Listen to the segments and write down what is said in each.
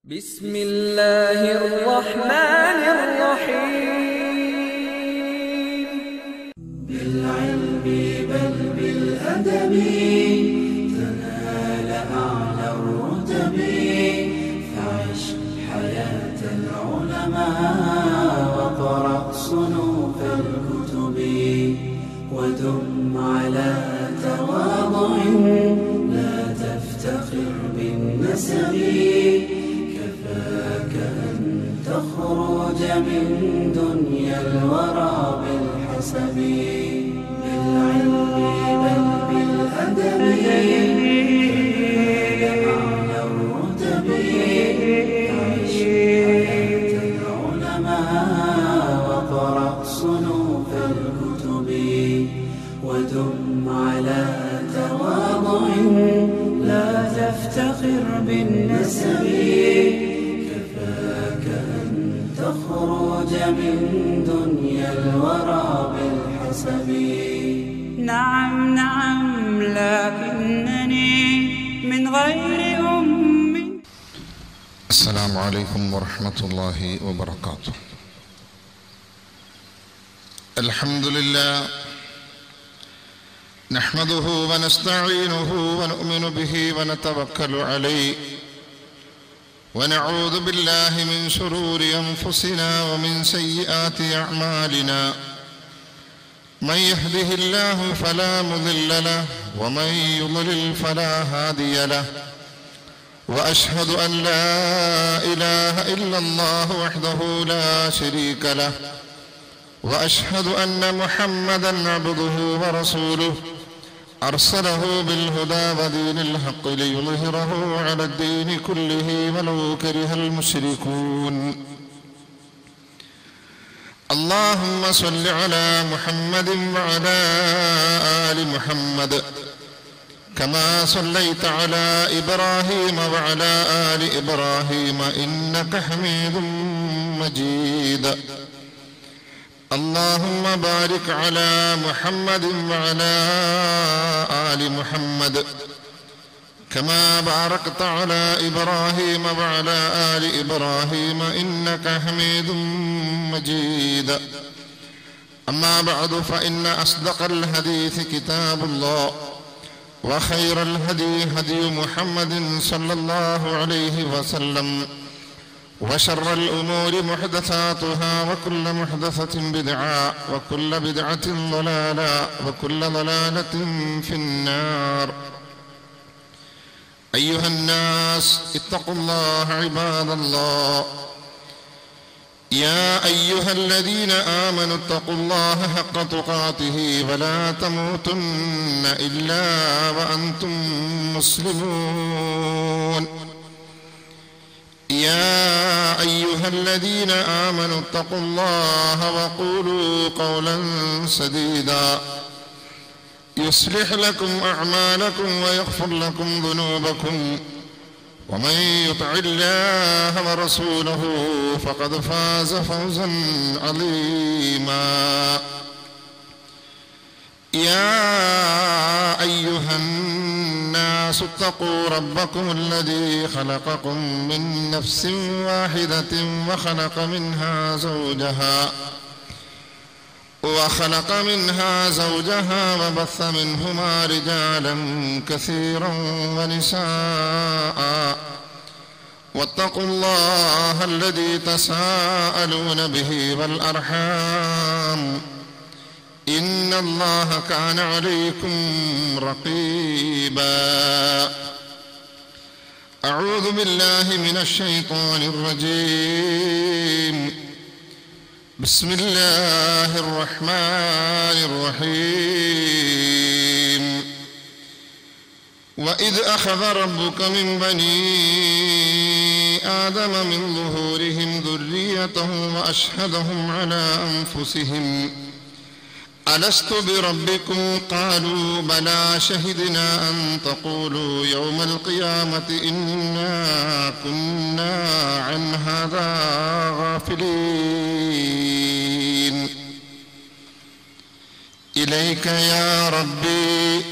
بسم الله الرحمن الرحيم بالعلم بل بالأدب تنال أعلى الرتب فعش حياة العلماء وقرأ صنوف الكتب ودم على تواضع لا تفتخر بالنسب كفاك أن تخرج من دنيا الورى بالحسب بالعلم بل بالأدب أعلى الرتب عش حياة العلماء وقرأ صنوف الكتب ودم على تواضع لا تفتخر بالنسب كفاك أن تخرج من دنيا الورى بالحسب نعم لكنني من غير أمي. السلام عليكم ورحمة الله وبركاته. الحمد لله نحمده ونستعينه ونؤمن به ونتوكل عليه ونعوذ بالله من شرور أنفسنا ومن سيئات أعمالنا من يهده الله فلا مضل له ومن يضلل فلا هادي له وأشهد أن لا إله إلا الله وحده لا شريك له وأشهد أن محمدا عبده ورسوله أرسله بالهدى ودين الحق ليظهره على الدين كله ولو كره المشركون. اللهم صل على محمد وعلى آل محمد كما صليت على إبراهيم وعلى آل إبراهيم إنك حميد مجيد. اللهم بارك على محمد وعلى آل محمد كما باركت على إبراهيم وعلى آل إبراهيم إنك حميد مجيد. أما بعد فإن أصدق الحديث كتاب الله وخير الهدي هدي محمد صلى الله عليه وسلم وشر الأمور محدثاتها وكل محدثة بدعة وكل بدعة ضلالة وكل ضلالة في النار. أيها الناس اتقوا الله عباد الله. يا أيها الذين آمنوا اتقوا الله حق تقاته ولا تموتن إلا وأنتم مسلمون. يا أيها الذين آمنوا اتقوا الله وقولوا قولا سديدا يصلح لكم أعمالكم ويغفر لكم ذنوبكم ومن يطع الله ورسوله فقد فاز فوزا عظيما. يا أيها الناس اتقوا ربكم الذي خلقكم من نفس واحدة وخلق منها زوجها وبث منهما رجالا كثيرا ونساء واتقوا الله الذي تساءلون به والأرحام إن الله كان عليكم رقيبا. أعوذ بالله من الشيطان الرجيم. بسم الله الرحمن الرحيم. وإذ أخذ ربك من بني آدم من ظهورهم ذريتهم وأشهدهم على أنفسهم ألست بربكم قالوا بلى شهدنا أن تقولوا يوم القيامة إنا كنا عن هذا غافلين. إليك يا ربي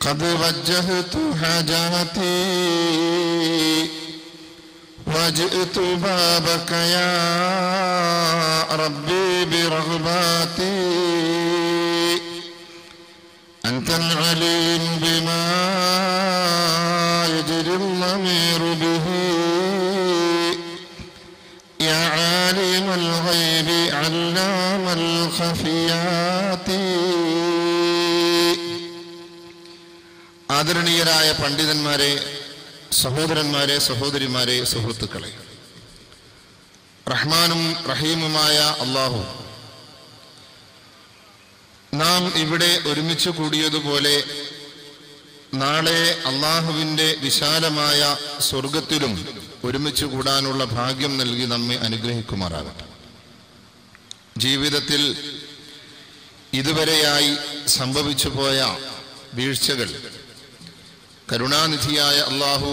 قد وجهت حاجاتي وجئت بابك يا ربي برغباتي أنت العليم بما يجري الضمير به يا عالم الغيب علام الخفيات. ആദരണീയരായ പണ്ഡിതന്മാരെ, സഹോദരന്മാരെ, സഹോദരിമാരെ, സുഹൃത്തുക്കളെ, റഹ്മാനും റഹീമുമായ അല്ലാഹു നാം ഇവിടെ ഒരുമിച്ച് കൂടിയതുപോലെ നാളെ അല്ലാഹുവിൻ്റെ വിശാലമായ സ്വർഗത്തിലും ഒരുമിച്ച് കൂടാനുള്ള ഭാഗ്യം നൽകി നമ്മെ അനുഗ്രഹിക്കുമാറാകട്ടെ. ജീവിതത്തിൽ ഇതുവരെയായി സംഭവിച്ചു പോയ വീഴ്ചകൾ കരുണാനിധിയായ അല്ലാഹു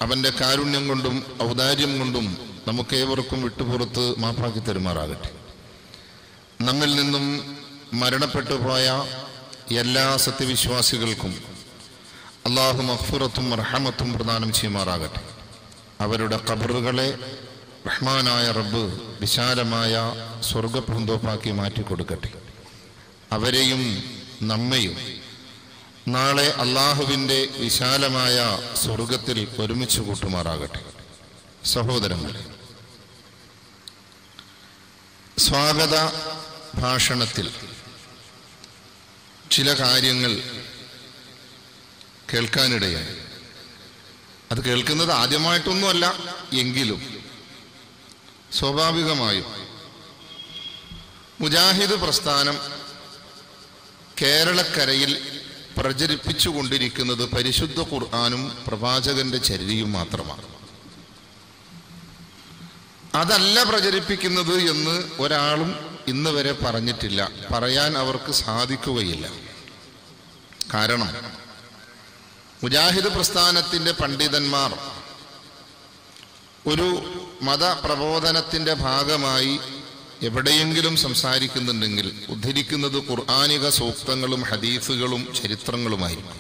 അവൻ്റെ കാരുണ്യം കൊണ്ടും ഔദാര്യം കൊണ്ടും നമുക്കേവർക്കും വിട്ടുപുറത്ത് മാപ്പാക്കി തരുമാറാകട്ടെ. നമ്മിൽ നിന്നും മരണപ്പെട്ടു പോയ എല്ലാ സത്യവിശ്വാസികൾക്കും അല്ലാഹു മഗ്ഫിറത്തും റഹ്മത്തും പ്രദാനം ചെയ്യുമാറാകട്ടെ. അവരുടെ ഖബറുകളെ റഹ്മാനായ റബ്ബ് വിശാലമായ സ്വർഗപൂന്തോപ്പാക്കി മാറ്റിക്കൊടുക്കട്ടെ. അവരെയും നമ്മയും നാളെ അല്ലാഹുവിൻ്റെ വിശാലമായ സ്വർഗത്തിൽ ഒരുമിച്ച് കൂട്ടുമാറാകട്ടെ. സഹോദരങ്ങളെ, സ്വാഗത ഭാഷണത്തിൽ ചില കാര്യങ്ങൾ കേൾക്കാനിടയായി. അത് കേൾക്കുന്നത് ആദ്യമായിട്ടൊന്നുമല്ല, എങ്കിലും സ്വാഭാവികമായും മുജാഹിദ് പ്രസ്ഥാനം കേരളക്കരയിൽ പ്രചരിപ്പിച്ചുകൊണ്ടിരിക്കുന്നത് പരിശുദ്ധ ഖുർആനും പ്രവാചകന്റെ ചര്യയും മാത്രമാണ്. അതല്ല പ്രചരിപ്പിക്കുന്നത് എന്ന് ഒരാളും ഇന്ന് വരെ പറഞ്ഞിട്ടില്ല, പറയാൻ അവർക്ക് സാധിക്കുകയില്ല. കാരണം മുജാഹിദ് പ്രസ്ഥാനത്തിൻ്റെ പണ്ഡിതന്മാർ ഒരു മതപ്രബോധനത്തിൻ്റെ ഭാഗമായി എവിടെയെങ്കിലും സംസാരിക്കുന്നുണ്ടെങ്കിൽ ഉദ്ധരിക്കുന്നത് ഖുർആനിക സൂക്തങ്ങളും ഹദീസുകളും ചരിത്രങ്ങളുമായിരിക്കും.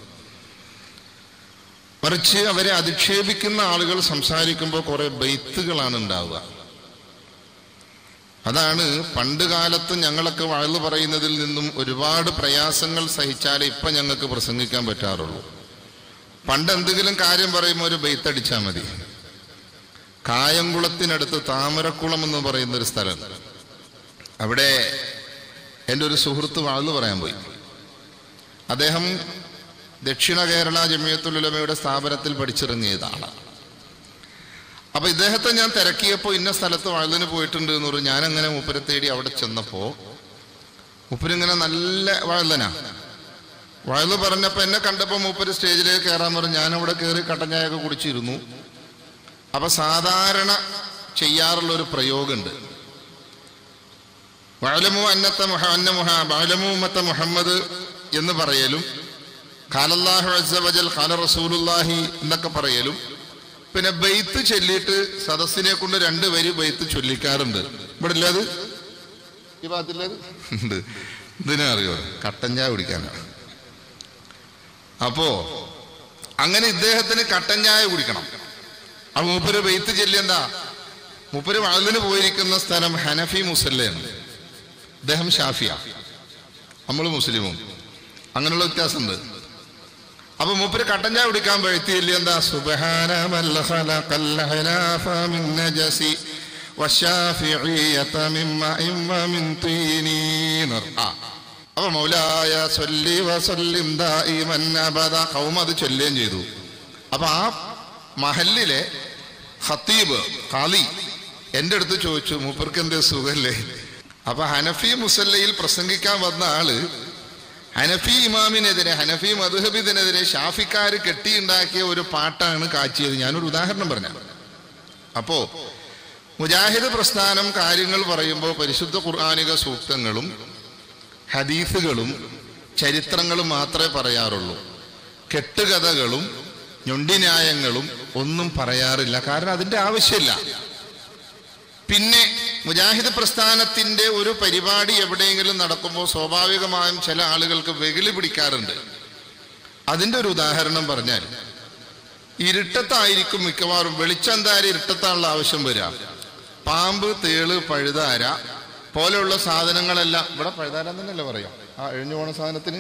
മറിച്ച് അവരെ അധിക്ഷേപിക്കുന്ന ആളുകൾ സംസാരിക്കുമ്പോൾ കുറെ ബൈത്തുകളാണ് ഉണ്ടാവുക. അതാണ് പണ്ട് കാലത്ത് ഞങ്ങളൊക്കെ വഅ്ള് പറയുന്നതിൽ നിന്നും ഒരുപാട് പ്രയാസങ്ങൾ സഹിച്ചാലേ ഇപ്പം ഞങ്ങൾക്ക് പ്രസംഗിക്കാൻ പറ്റാറുള്ളൂ. പണ്ട് എന്തെങ്കിലും കാര്യം പറയുമ്പോൾ ഒരു ബൈത്തടിച്ചാൽ മതി. കായംകുളത്തിനടുത്ത് താമരക്കുളം എന്ന് പറയുന്നൊരു സ്ഥലം, അവിടെ എൻ്റെ ഒരു സുഹൃത്ത് വഅ്ള് പറയാൻ പോയി. അദ്ദേഹം ദക്ഷിണ കേരള ജമിയത്തുൽ ഉലമയുടെ സ്ഥാപനത്തിൽ പഠിച്ചിറങ്ങിയതാണ്. അപ്പൊ ഇദ്ദേഹത്തെ ഞാൻ തിരക്കിയപ്പോൾ ഇന്ന സ്ഥലത്ത് വഅ്ളിന് പോയിട്ടുണ്ട് എന്ന് പറഞ്ഞു. ഞാനങ്ങനെ മൂപ്പരെ തേടി അവിടെ ചെന്നപ്പോ മൂപ്പരിങ്ങനെ നല്ല വഅ്ളനാ. വഅ്ള് പറഞ്ഞപ്പോ എന്നെ കണ്ടപ്പോൾ മൂപ്പര് സ്റ്റേജിലേക്ക് കയറാൻ പറഞ്ഞു. ഞാനവിടെ കയറി കട്ടഞ്ചായൊക്കെ കുടിച്ചിരുന്നു. അപ്പൊ സാധാരണ ചെയ്യാറുള്ള ഒരു പ്രയോഗമുണ്ട്, വഅലമു ഉമ്മത്ത മുഹമ്മദ് എന്ന് പറയലും ഖാലല്ലാഹു അസ്സ വജൽ ഖാല റസൂലുള്ളാഹി എന്നൊക്കെ പറയലും പിന്നെ ബൈത്ത് ചൊല്ലിയിട്ട് സദസ്സിനെ കൊണ്ട് 2 വരി ബൈത്ത് ചൊല്ലിക്കാറുണ്ട്. ഇവിടെ ഇല്ലത്, ഈ ഭാഗത്തില്ലത് ഉണ്ട്. ഇതിനെ അറിയോ? കട്ടൻ ചായ കുടിക്കാനാണ്. അപ്പോ അങ്ങനെ ഇദ്ദേഹത്തിന് കട്ടൻ ചായ കുടിക്കണം. അപ്പൊ മൂപ്പര് ബൈത്ത് ചൊല്ലിയെന്താ? മൂപ്പര് വഅ്ളിന് പോയിരിക്കുന്ന സ്ഥലം ഹനഫി മുസല്ലയാണ്, അദ്ദേഹം ഷാഫിയ, നമ്മൾ മുസ്ലിമും. അങ്ങനെയുള്ള വ്യത്യാസമുണ്ട്. അപ്പൊ മൂപ്പര് കട്ടൻ ചായ കുടിക്കാൻ പഴുത്തിയില്ല. എന്താ? സുബ്ഹാന മൽ ഖലഖൽ ഹനാഫ മിൻ നജസി വശാഫിഇയത മിമ്മഇൻ വമിൻ തീനി. അപ്പൊ മൗലായ സ്വല്ലി വസല്ലിം ദായിമൻ അബദ ഖൗമ അത് ചൊല്ലുകയും ചെയ്തു. അപ്പൊ ആ മഹല്ലിലെ ഖത്തീബ് ഖാലി എൻ്റെ അടുത്ത് ചോദിച്ചു, മൂപ്പർക്ക് എന്തേ സുഖല്ലേ? അപ്പൊ ഹനഫി മുസല്ലയിൽ പ്രസംഗിക്കാൻ വന്ന ആള് ഹനഫി ഇമാമിനെതിരെ, ഹനഫി മദ്ഹബിനെതിരെ ഷാഫിക്കാര് കെട്ടിയുണ്ടാക്കിയ ഒരു പാട്ടാണ് കാച്ചിയത്. ഞാനൊരു ഉദാഹരണം പറഞ്ഞു. അപ്പോ മുജാഹിദ് പ്രസ്ഥാനം കാര്യങ്ങൾ പറയുമ്പോൾ പരിശുദ്ധ ഖുർആനിക സൂക്തങ്ങളും ഹദീസുകളും ചരിത്രങ്ങളും മാത്രമേ പറയാറുള്ളൂ. കെട്ടുകഥകളും ഞൊണ്ടിന്യായങ്ങളും ഒന്നും പറയാറില്ല. കാരണം അതിൻ്റെ ആവശ്യമില്ല. പിന്നെ മുജാഹിദ് പ്രസ്ഥാനത്തിൻ്റെ ഒരു പരിപാടി എവിടെയെങ്കിലും നടക്കുമ്പോൾ സ്വാഭാവികമായും ചില ആളുകൾക്ക് വെകിളി പിടിക്കാറുണ്ട്. അതിൻ്റെ ഒരു ഉദാഹരണം പറഞ്ഞാൽ, ഇരുട്ടത്തായിരിക്കും മിക്കവാറും. വെളിച്ചം എന്തായാലും ഇരുട്ടത്താണുള്ള ആവശ്യം വരിക. പാമ്പ്, തേള്, പഴുതാര പോലെയുള്ള സാധനങ്ങളെല്ലാം, ഇവിടെ പഴുതാര തന്നെയല്ലേ പറയാം ആ എഴിഞ്ഞു പോണ സാധനത്തിന്,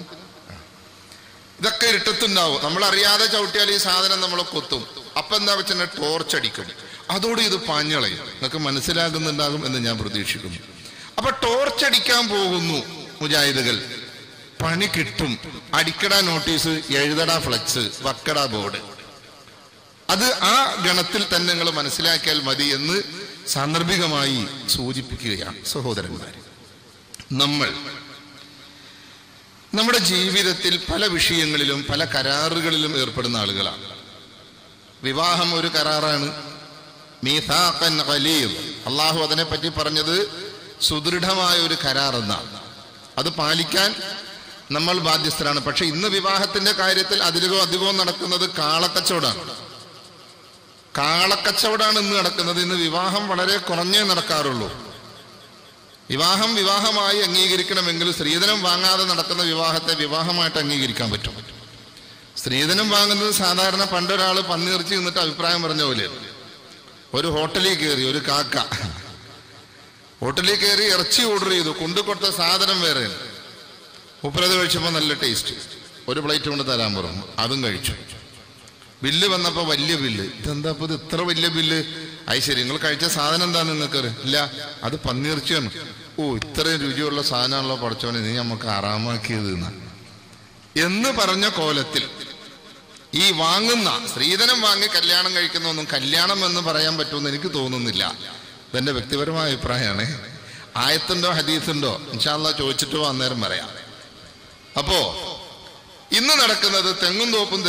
ഇതൊക്കെ ഇരുട്ടത്തുണ്ടാവും. നമ്മളറിയാതെ ചവിട്ടിയാൽ ഈ സാധനം നമ്മളെ കൊത്തും. അപ്പൊ എന്താ വെച്ചാൽ ടോർച്ചടിക്കും. അതോട് ഇത് പാഞ്ഞളയും. നിങ്ങൾക്ക് മനസ്സിലാകുന്നുണ്ടാകും എന്ന് ഞാൻ പ്രതീക്ഷിക്കുന്നു. അപ്പൊ ടോർച്ചടിക്കാൻ പോകുന്നു മുജാഹിദുകൾ. പണി കിട്ടും. അടിക്കടാ നോട്ടീസ്, എഴുതടാ ഫ്ലക്സ്, വക്കടാ ബോർഡ്. അത് ആ ഗണത്തിൽ തന്നെ നിങ്ങൾ മനസ്സിലാക്കിയാൽ മതി എന്ന് സാന്ദർഭികമായി സൂചിപ്പിക്കുകയാണ്. സഹോദരന്മാരെ, നമ്മുടെ ജീവിതത്തിൽ പല വിഷയങ്ങളിലും പല കരാറുകളിലും ഏർപ്പെടുന്ന ആളുകളാണ്. വിവാഹം ഒരു കരാറാണ്. മീസാഖൻ ഖലീദ്, അള്ളാഹു അതിനെപ്പറ്റി പറഞ്ഞത് സുദൃഢമായ ഒരു കരാർ എന്നാണ്. അത് പാലിക്കാൻ നമ്മൾ ബാധ്യസ്ഥരാണ്. പക്ഷെ ഇന്ന് വിവാഹത്തിന്റെ കാര്യത്തിൽ അധികവും നടക്കുന്നത് കാളക്കച്ചവടാണ്. കാളക്കച്ചവടാണ് ഇന്ന് നടക്കുന്നത്. ഇന്ന് വിവാഹം വളരെ കുറഞ്ഞേ നടക്കാറുള്ളൂ. വിവാഹമായി അംഗീകരിക്കണമെങ്കിൽ സ്ത്രീധനം വാങ്ങാതെ നടക്കുന്ന വിവാഹത്തെ വിവാഹമായിട്ട് അംഗീകരിക്കാൻ പറ്റും. സ്ത്രീധനം വാങ്ങുന്നത് സാധാരണ പണ്ടൊരാൾ പന്നിയിറച്ചി നിന്നിട്ട് അഭിപ്രായം പറഞ്ഞ പോലെ, ഒരു ഹോട്ടലിൽ കയറി, ഒരു കാക്ക ഹോട്ടലിൽ കയറി ഇറച്ചി ഓർഡർ ചെയ്തു, കൊണ്ടുകൊടുത്ത സാധനം വേറെ. ഉപ്പരത് കഴിച്ചപ്പോൾ നല്ല ടേസ്റ്റ്, ഒരു പ്ലേറ്റ് കൊണ്ട് തരാൻ പറഞ്ഞു. അതും കഴിച്ചു. ബില്ല് വന്നപ്പോൾ വലിയ ബില്ല്. ഇതെന്താ ഇത് ഇത്ര വലിയ ബില്ല്? അത് ശരി, നിങ്ങൾ കഴിച്ച സാധനം എന്താന്ന് നിങ്ങൾക്ക് ഇല്ല, അത് പന്നിയിറച്ചിയാണ്. ഓ, ഇത്രയും രുചിയുള്ള സാധനമാണല്ലോ പഠിച്ചോനെ, നീ നമുക്ക് ആറാമാക്കിയത് എന്ന് പറഞ്ഞ കോലത്തിൽ ഈ വാങ്ങുന്ന സ്ത്രീധനം വാങ്ങി കല്യാണം കഴിക്കുന്നൊന്നും കല്യാണം എന്ന് പറയാൻ പറ്റുമെന്ന് എനിക്ക് തോന്നുന്നില്ല. ഇതെന്റെ വ്യക്തിപരമായ അഭിപ്രായമാണ്. ആയത്തുണ്ടോ ഹദീസുണ്ടോ ഇൻഷാ അല്ലാഹ് ചോദിച്ചിട്ടോ അന്നേരം പറയാം. അപ്പോ ഇന്ന് നടക്കുന്നത് തെങ്ങും തോപ്പും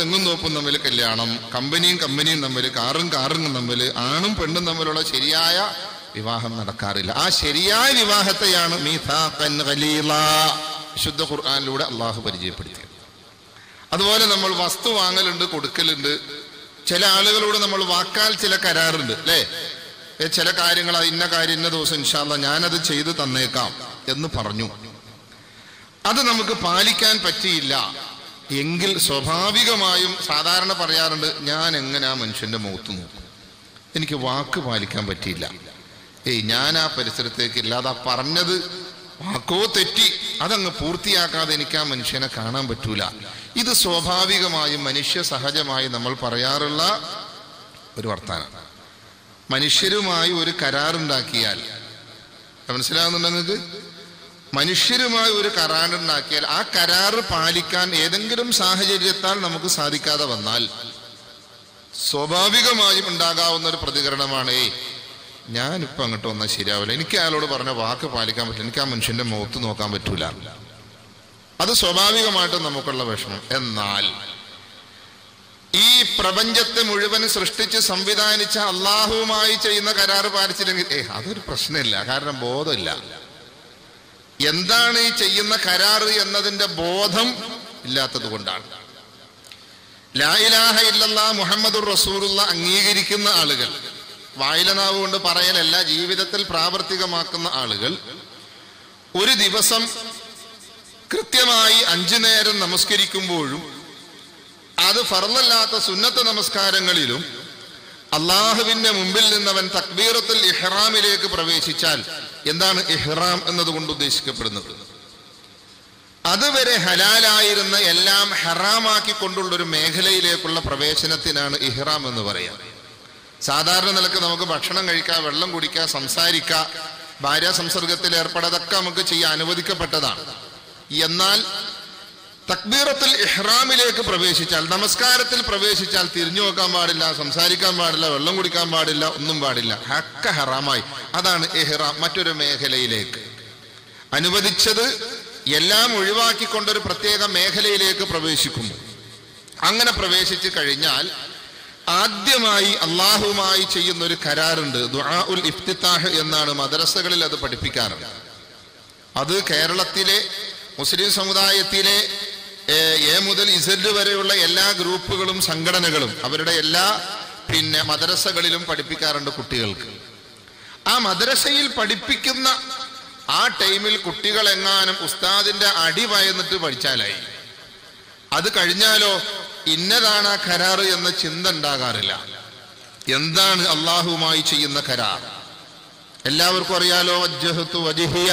തമ്മിൽ കല്യാണം, കമ്പനിയും തമ്മിൽ, കാറും തമ്മിൽ, ആണും പെണ്ണും തമ്മിലുള്ള ശരിയായ വിവാഹം നടക്കാറില്ല. ആ ശരിയായ വിവാഹത്തെയാണ് മീസാഖൻ ഖലീലാ വിശുദ്ധ ഖുർആനിലൂടെ അള്ളാഹു പരിചയപ്പെടുത്തിയത്. അതുപോലെ നമ്മൾ വസ്തു വാങ്ങലുണ്ട്, കൊടുക്കലുണ്ട്. ചില ആളുകളോട് നമ്മൾ വാക്കാൽ ചില കരാറുണ്ട് അല്ലേ? ചില കാര്യങ്ങൾ, ഇന്ന കാര്യം ഇന്ന ദിവസം ഇൻഷാ അല്ലാഹ് ഞാനത് ചെയ്ത് തന്നേക്കാം എന്ന് പറഞ്ഞു. അത് നമുക്ക് പാലിക്കാൻ പറ്റിയില്ല എങ്കിൽ സ്വാഭാവികമായും സാധാരണ പറയാറുണ്ട്, ഞാൻ എങ്ങനെ ആ മനുഷ്യന്റെ മുഖത്ത് നോക്കും, എനിക്ക് വാക്ക് പാലിക്കാൻ പറ്റിയില്ല, ഞാൻ ആ പരിസരത്തേക്ക് ഇല്ലാതെ പറഞ്ഞത് വാക്കോ തെറ്റി, അതങ്ങ് പൂർത്തിയാക്കാതെ എനിക്ക് ആ മനുഷ്യനെ കാണാൻ പറ്റൂല. ഇത് സ്വാഭാവികമായും മനുഷ്യ സഹജമായി നമ്മൾ പറയാറുള്ള ഒരു വർത്താനം. മനുഷ്യരുമായി ഒരു കരാറുണ്ടാക്കിയാൽ, മനസ്സിലാകുന്നുണ്ടോ നിങ്ങൾക്ക്? മനുഷ്യരുമായി ഒരു കരാറുണ്ടാക്കിയാൽ ആ കരാറ് പാലിക്കാൻ ഏതെങ്കിലും സാഹചര്യത്താൽ നമുക്ക് സാധിക്കാതെ വന്നാൽ സ്വാഭാവികമായും ഉണ്ടാകാവുന്ന ഒരു പ്രതികരണമാണ്, ഞാനിപ്പോൾ അങ്ങോട്ട് വന്നാൽ ശരിയാവില്ല, എനിക്ക് അയാളോട് പറഞ്ഞ വാക്ക് പാലിക്കാൻ പറ്റില്ല, എനിക്ക് ആ മനുഷ്യന്റെ മുഖത്ത് നോക്കാൻ പറ്റൂല. അത് സ്വാഭാവികമായിട്ടും നമുക്കുള്ള വിഷമം. എന്നാൽ ഈ പ്രപഞ്ചത്തെ മുഴുവൻ സൃഷ്ടിച്ച് സംവിധാനിച്ച അള്ളാഹുവുമായി ചെയ്യുന്ന കരാറ് പാലിച്ചില്ലെങ്കിൽ അതൊരു പ്രശ്നമില്ല. കാരണം ബോധമില്ല. എന്താണ് ഈ ചെയ്യുന്ന കരാറ് എന്നതിന്റെ ബോധം ഇല്ലാത്തത് കൊണ്ടാണ്. ലാ ഇലാഹ ഇല്ലല്ലാഹ് മുഹമ്മദുർ റസൂലുള്ളാഹ് അംഗീകരിക്കുന്ന ആളുകൾ, വായിലനാവ് കൊണ്ട് പറയലല്ല, ജീവിതത്തിൽ പ്രാവർത്തികമാക്കുന്ന ആളുകൾ ഒരു ദിവസം കൃത്യമായി 5 നേരം നമസ്കരിക്കുമ്പോഴും അത് ഫർളല്ലാത്ത സുന്നത്ത് നമസ്കാരങ്ങളിലും അള്ളാഹുവിന്റെ മുമ്പിൽ നിന്നവൻ തക്ബീറത്തുൽ ഇഹ്റാമിലേക്ക് പ്രവേശിച്ചാൽ, എന്താണ് ഇഹ്റാം എന്നതുകൊണ്ട് ഉദ്ദേശിക്കപ്പെടുന്നത്? അതുവരെ ഹലാലായിരുന്ന എല്ലാം ഹറാമാക്കിക്കൊണ്ടുള്ളൊരു മേഖലയിലേക്കുള്ള പ്രവേശനത്തിനാണ് ഇഹ്റാം എന്ന് പറയാം. സാധാരണ നിലക്ക് നമുക്ക് ഭക്ഷണം കഴിക്കാം, വെള്ളം കുടിക്കാം, സംസാരിക്കാം, ഭാര്യ സംസർഗത്തിൽ ഏർപ്പെടാതൊക്കെ നമുക്ക് ചെയ്യാൻ അനുവദിക്കപ്പെട്ടതാണ്. എന്നാൽ തക്ബീറത്തുൽ ഇഹ്റാമിലേക്ക് പ്രവേശിച്ചാൽ, നമസ്കാരത്തിൽ പ്രവേശിച്ചാൽ തിരിഞ്ഞു നോക്കാൻ പാടില്ല, സംസാരിക്കാൻ പാടില്ല, വെള്ളം കുടിക്കാൻ പാടില്ല, ഒന്നും പാടില്ല. ഹക്ക ഹറാമായി. അതാണ് ഇഹ്റാം. മറ്റൊരു മേഖലയിലേക്ക് അനുവദിച്ചത് എല്ലാം ഒഴിവാക്കിക്കൊണ്ടൊരു പ്രത്യേക മേഖലയിലേക്ക് പ്രവേശിക്കുന്നു. അങ്ങനെ പ്രവേശിച്ചു കഴിഞ്ഞാൽ ആദ്യമായി അള്ളാഹുമായി ചെയ്യുന്ന ഒരു കരാറുണ്ട്. ദുആഉൽ ഇഫ്തിതാഹ് എന്നാണ് മദ്രസകളിൽ അത് പഠിപ്പിക്കാറുണ്ട്. അത് കേരളത്തിലെ മുസ്ലിം സമുദായത്തിലെ എ മുതൽ ഇസഡ് വരെയുള്ള എല്ലാ ഗ്രൂപ്പുകളും സംഘടനകളും അവരുടെ എല്ലാ മദ്രസകളിലും പഠിപ്പിക്കാറുണ്ട് കുട്ടികൾക്ക്. ആ മദ്രസയിൽ പഠിപ്പിക്കുന്ന ആ ടൈമിൽ കുട്ടികൾ എങ്ങാനും ഉസ്താദിന്റെ അടി വയന്നിട്ട് പഠിച്ചാലായി. അത് കഴിഞ്ഞാലോ ഇന്നതാണ് ആ കരാറ് എന്ന ചിന്ത ഉണ്ടാകാറില്ല. എന്താണ് അള്ളാഹുവുമായി ചെയ്യുന്ന കരാർ? എല്ലാവർക്കും അറിയാലോ, വജ്ജഹ്തു വജ്ഹിയ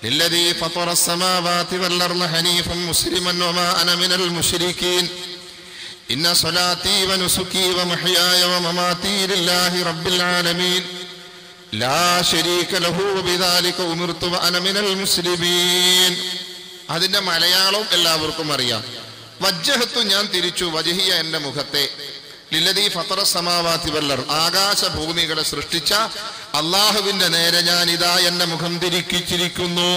ലില്ലദീ ഫതറ അസ്സമാവാതി വൽ അർള ഹനീഫൻ മുസ്ലിമൻ വമാ അന മിനൽ മുശ്രികീൻ ഇന്ന സ്വലാത്തി വനുസുകി വമഹ്യായ വമമാതി ലില്ലാഹി റബ്ബിൽ ആലമീൻ ലാ ശരീക ലഹു വബിദാലിക ഉമിർതു വഅന മിനൽ മുസ്ലിമീൻ. അതിന്റെ മലയാളം എല്ലാവർക്കും അറിയാം. വജ്ജഹത്തു ഞാൻ തിരിച്ചു, വജ്ഹിയ എന്റെ മുഖത്തെ, ലില്ലദീ ഫതറ സമാവാതി വൽ അർള് ആകാശ ഭൂമികളെ സൃഷ്ടിച്ച അല്ലാഹുവിന്റെ നേരെ ഞാൻ ഇതാ എന്റെ മുഖം തിരിക്കിച്ചിരിക്കുന്നു.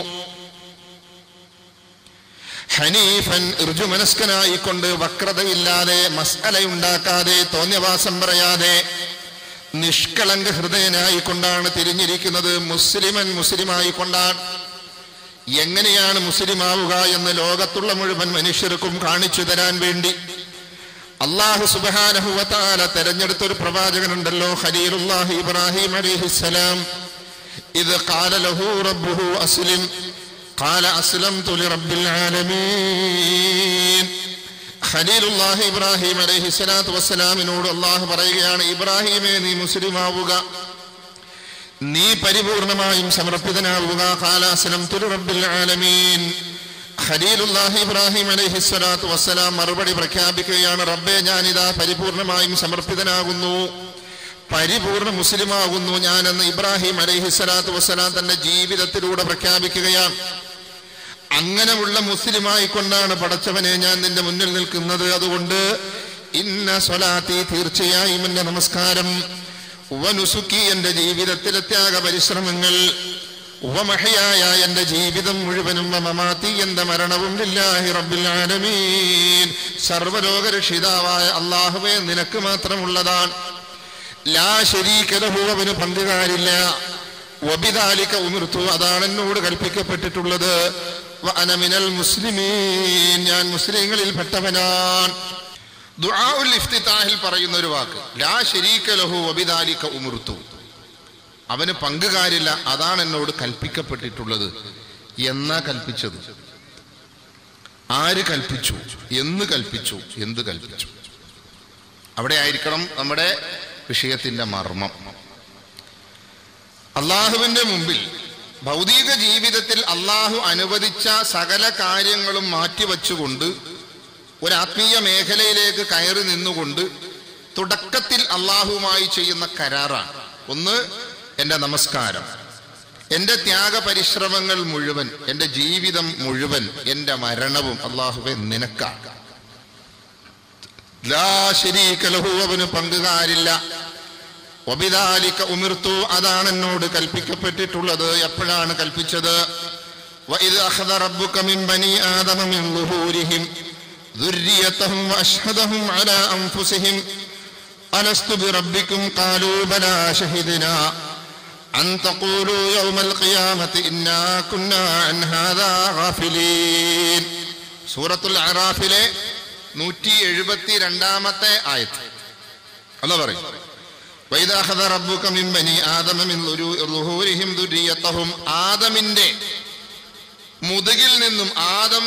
ഹനീഫൻ ഋജുമനസ്കനായിക്കൊണ്ട്, വക്രതയില്ലാതെ, മസ്അലയുണ്ടാക്കാതെ, തോന്നിയവാസം പറയാതെ, നിഷ്കളങ്ക ഹൃദയനായിക്കൊണ്ടാണ് തിരിഞ്ഞിരിക്കുന്നത്. മുസ്ലിമൻ മുസ്ലിമായിക്കൊണ്ടാണ്. എങ്ങനെയാണ് മുസ്ലിമാവുക എന്ന് ലോകത്തുള്ള മുഴുവൻ മനുഷ്യർക്കും കാണിച്ചു തരാൻ വേണ്ടി അല്ലാഹു സുബ്ഹാനഹു വ തആല തെരഞ്ഞെടുത്തൊരു പ്രവാചകനുണ്ടല്ലോ, ഖലീലുല്ലാഹി ഇബ്രാഹിം അലൈഹിസ്സലാം. ഇദ് ഖാല ലഹു റബ്ബുഹു അസ്ലിം ഖാല അസ്ലംതു ലിറബ്ബിൽ ആലമീൻ. ഖലീലുല്ലാഹി ഇബ്രാഹിം അലൈഹിസ്സലാത്തു വസ്സലാമിനോട് അല്ലാഹു പറയുകയാണ്, ഇബ്രാഹിമേ നീ മുസ്ലിമാവുക, നീ പരിപൂർണമായും സമർപ്പിതനാവുക. ഖാല അസ്ലംതു ലിറബ്ബിൽ ആലമീൻ. ഖലീലുല്ലാഹി ഇബ്രാഹിം അലൈഹിസ്സലാത്തു വസ്സലാം മറുപടി പ്രഖ്യാപിക്കുകയാണ്, റബ്ബേ ഞാനിതാ പരിപൂർണമായും സമർപ്പിതനാകുന്നു, പരിപൂർണ മുസ്ലിമാകുന്നു ഞാനെന്ന് ഇബ്രാഹിം അലൈഹിസ്സലാത്തു വസ്സലാം തന്റെ ജീവിതത്തിലൂടെ പ്രഖ്യാപിക്കുകയാണ്. അങ്ങനെയുള്ള മുസ്ലിമായിക്കൊണ്ടാണ് പടച്ചവനെ ഞാൻ നിന്റെ മുന്നിൽ നിൽക്കുന്നത്. അതുകൊണ്ട് ഇന്ന സ്വലാത്തി തീർച്ചയായും എന്റെ നമസ്കാരം, വനുസുക്കി എന്റെ ജീവിതത്തിലെ ത്യാഗ പരിശ്രമങ്ങൾ, വമഹ്യായ എന്റെ ജീവിതം മുഴുവനും, വമമാതി എന്റെ മരണവും ലില്ലാഹി റബ്ബിൽ ആലമീൻ സർവ്വലോക രക്ഷിതാവായ അല്ലാഹുവേ നിനക്ക് മാത്രമുള്ളതാണ്. ലാ ശരീക ലഹു അവന് പങ്കുകാരില്ല. വബിദാലിക ഉമിർതു അതാണ് എന്നോട് കൽപ്പിക്കപ്പെട്ടിട്ടുള്ളത്. വഅന മിനൽ മുസ്ലിമീൻ ഞാൻ മുസ്ലിങ്ങളിൽ പെട്ടവനാണ്. ദുആഉൽ ഇഫ്തിതാഹിൽ പറയുന്ന ഒരു വാക്ക്, ലാ ശരീക ലഹു വബിദാലിക ഉമിർതു അവന് പങ്കുകാരില്ല, അതാണ് എന്നോട് കൽപ്പിക്കപ്പെട്ടിട്ടുള്ളത്. എന്നാ കൽപ്പിച്ചത്? ആര് കൽപ്പിച്ചു? എന്ന് കൽപ്പിച്ചു? എന്ത് കൽപ്പിച്ചു? അവിടെ ആയിരിക്കണം നമ്മുടെ വിഷയത്തിന്റെ മർമ്മം. അള്ളാഹുവിന്റെ മുമ്പിൽ ഭൗതിക ജീവിതത്തിൽ അള്ളാഹു അനുവദിച്ച സകല കാര്യങ്ങളും മാറ്റിവെച്ചുകൊണ്ട് ഒരാത്മീയ മേഖലയിലേക്ക് കയറി നിന്നുകൊണ്ട് തുടക്കത്തിൽ അള്ളാഹുവുമായി ചെയ്യുന്ന കരാറാണ്. ഒന്ന്, എന്റെ നമസ്കാരം, എന്റെ ത്യാഗ പരിശ്രമങ്ങൾ മുഴുവൻ, എന്റെ ജീവിതം മുഴുവൻ, എന്റെ മരണവും അള്ളാഹുവെ നിനക്കാണ്. ലാ ശരീക ലഹു അവന് പങ്കുകാരില്ല. വബിദാലിക ഉമിർതു അതാണ് എന്നോട് കൽപ്പിക്കപ്പെട്ടിട്ടുള്ളത്. എപ്പോഴാണ് കൽപ്പിച്ചത്? വഇദ് അഖദ റബ്ബുക മിൻ ബനി ആദമ മിൻ ളുഹൂരിഹിം ദുർരിയതഹും വഅശ്ഹദഹും അലാ അൻഫുസിഹിം അലസ്തു ബിറബ്ബികും ഖാലൂ ബലാ ശഹിദ്നാ അൻ തഖൂലൂ യൗമൽ ഖിയാമത്തി ഇന്നാ കുന്നാ അൻ ഹാദാ ഗാഫിലീൻ. സൂറത്തുൽ അറാഫിലെ 172-ാമത്തെ ആയത്ത് അല്ലാഹു പറയും, വഇദ് അഖദ റബ്ബുക മിൻ ബനി ആദമ മിൻ ളുഹൂരിഹിം ദുർരിയതഹും ആദമിന്റെ മുതുകിൽ നിന്നും, ആദം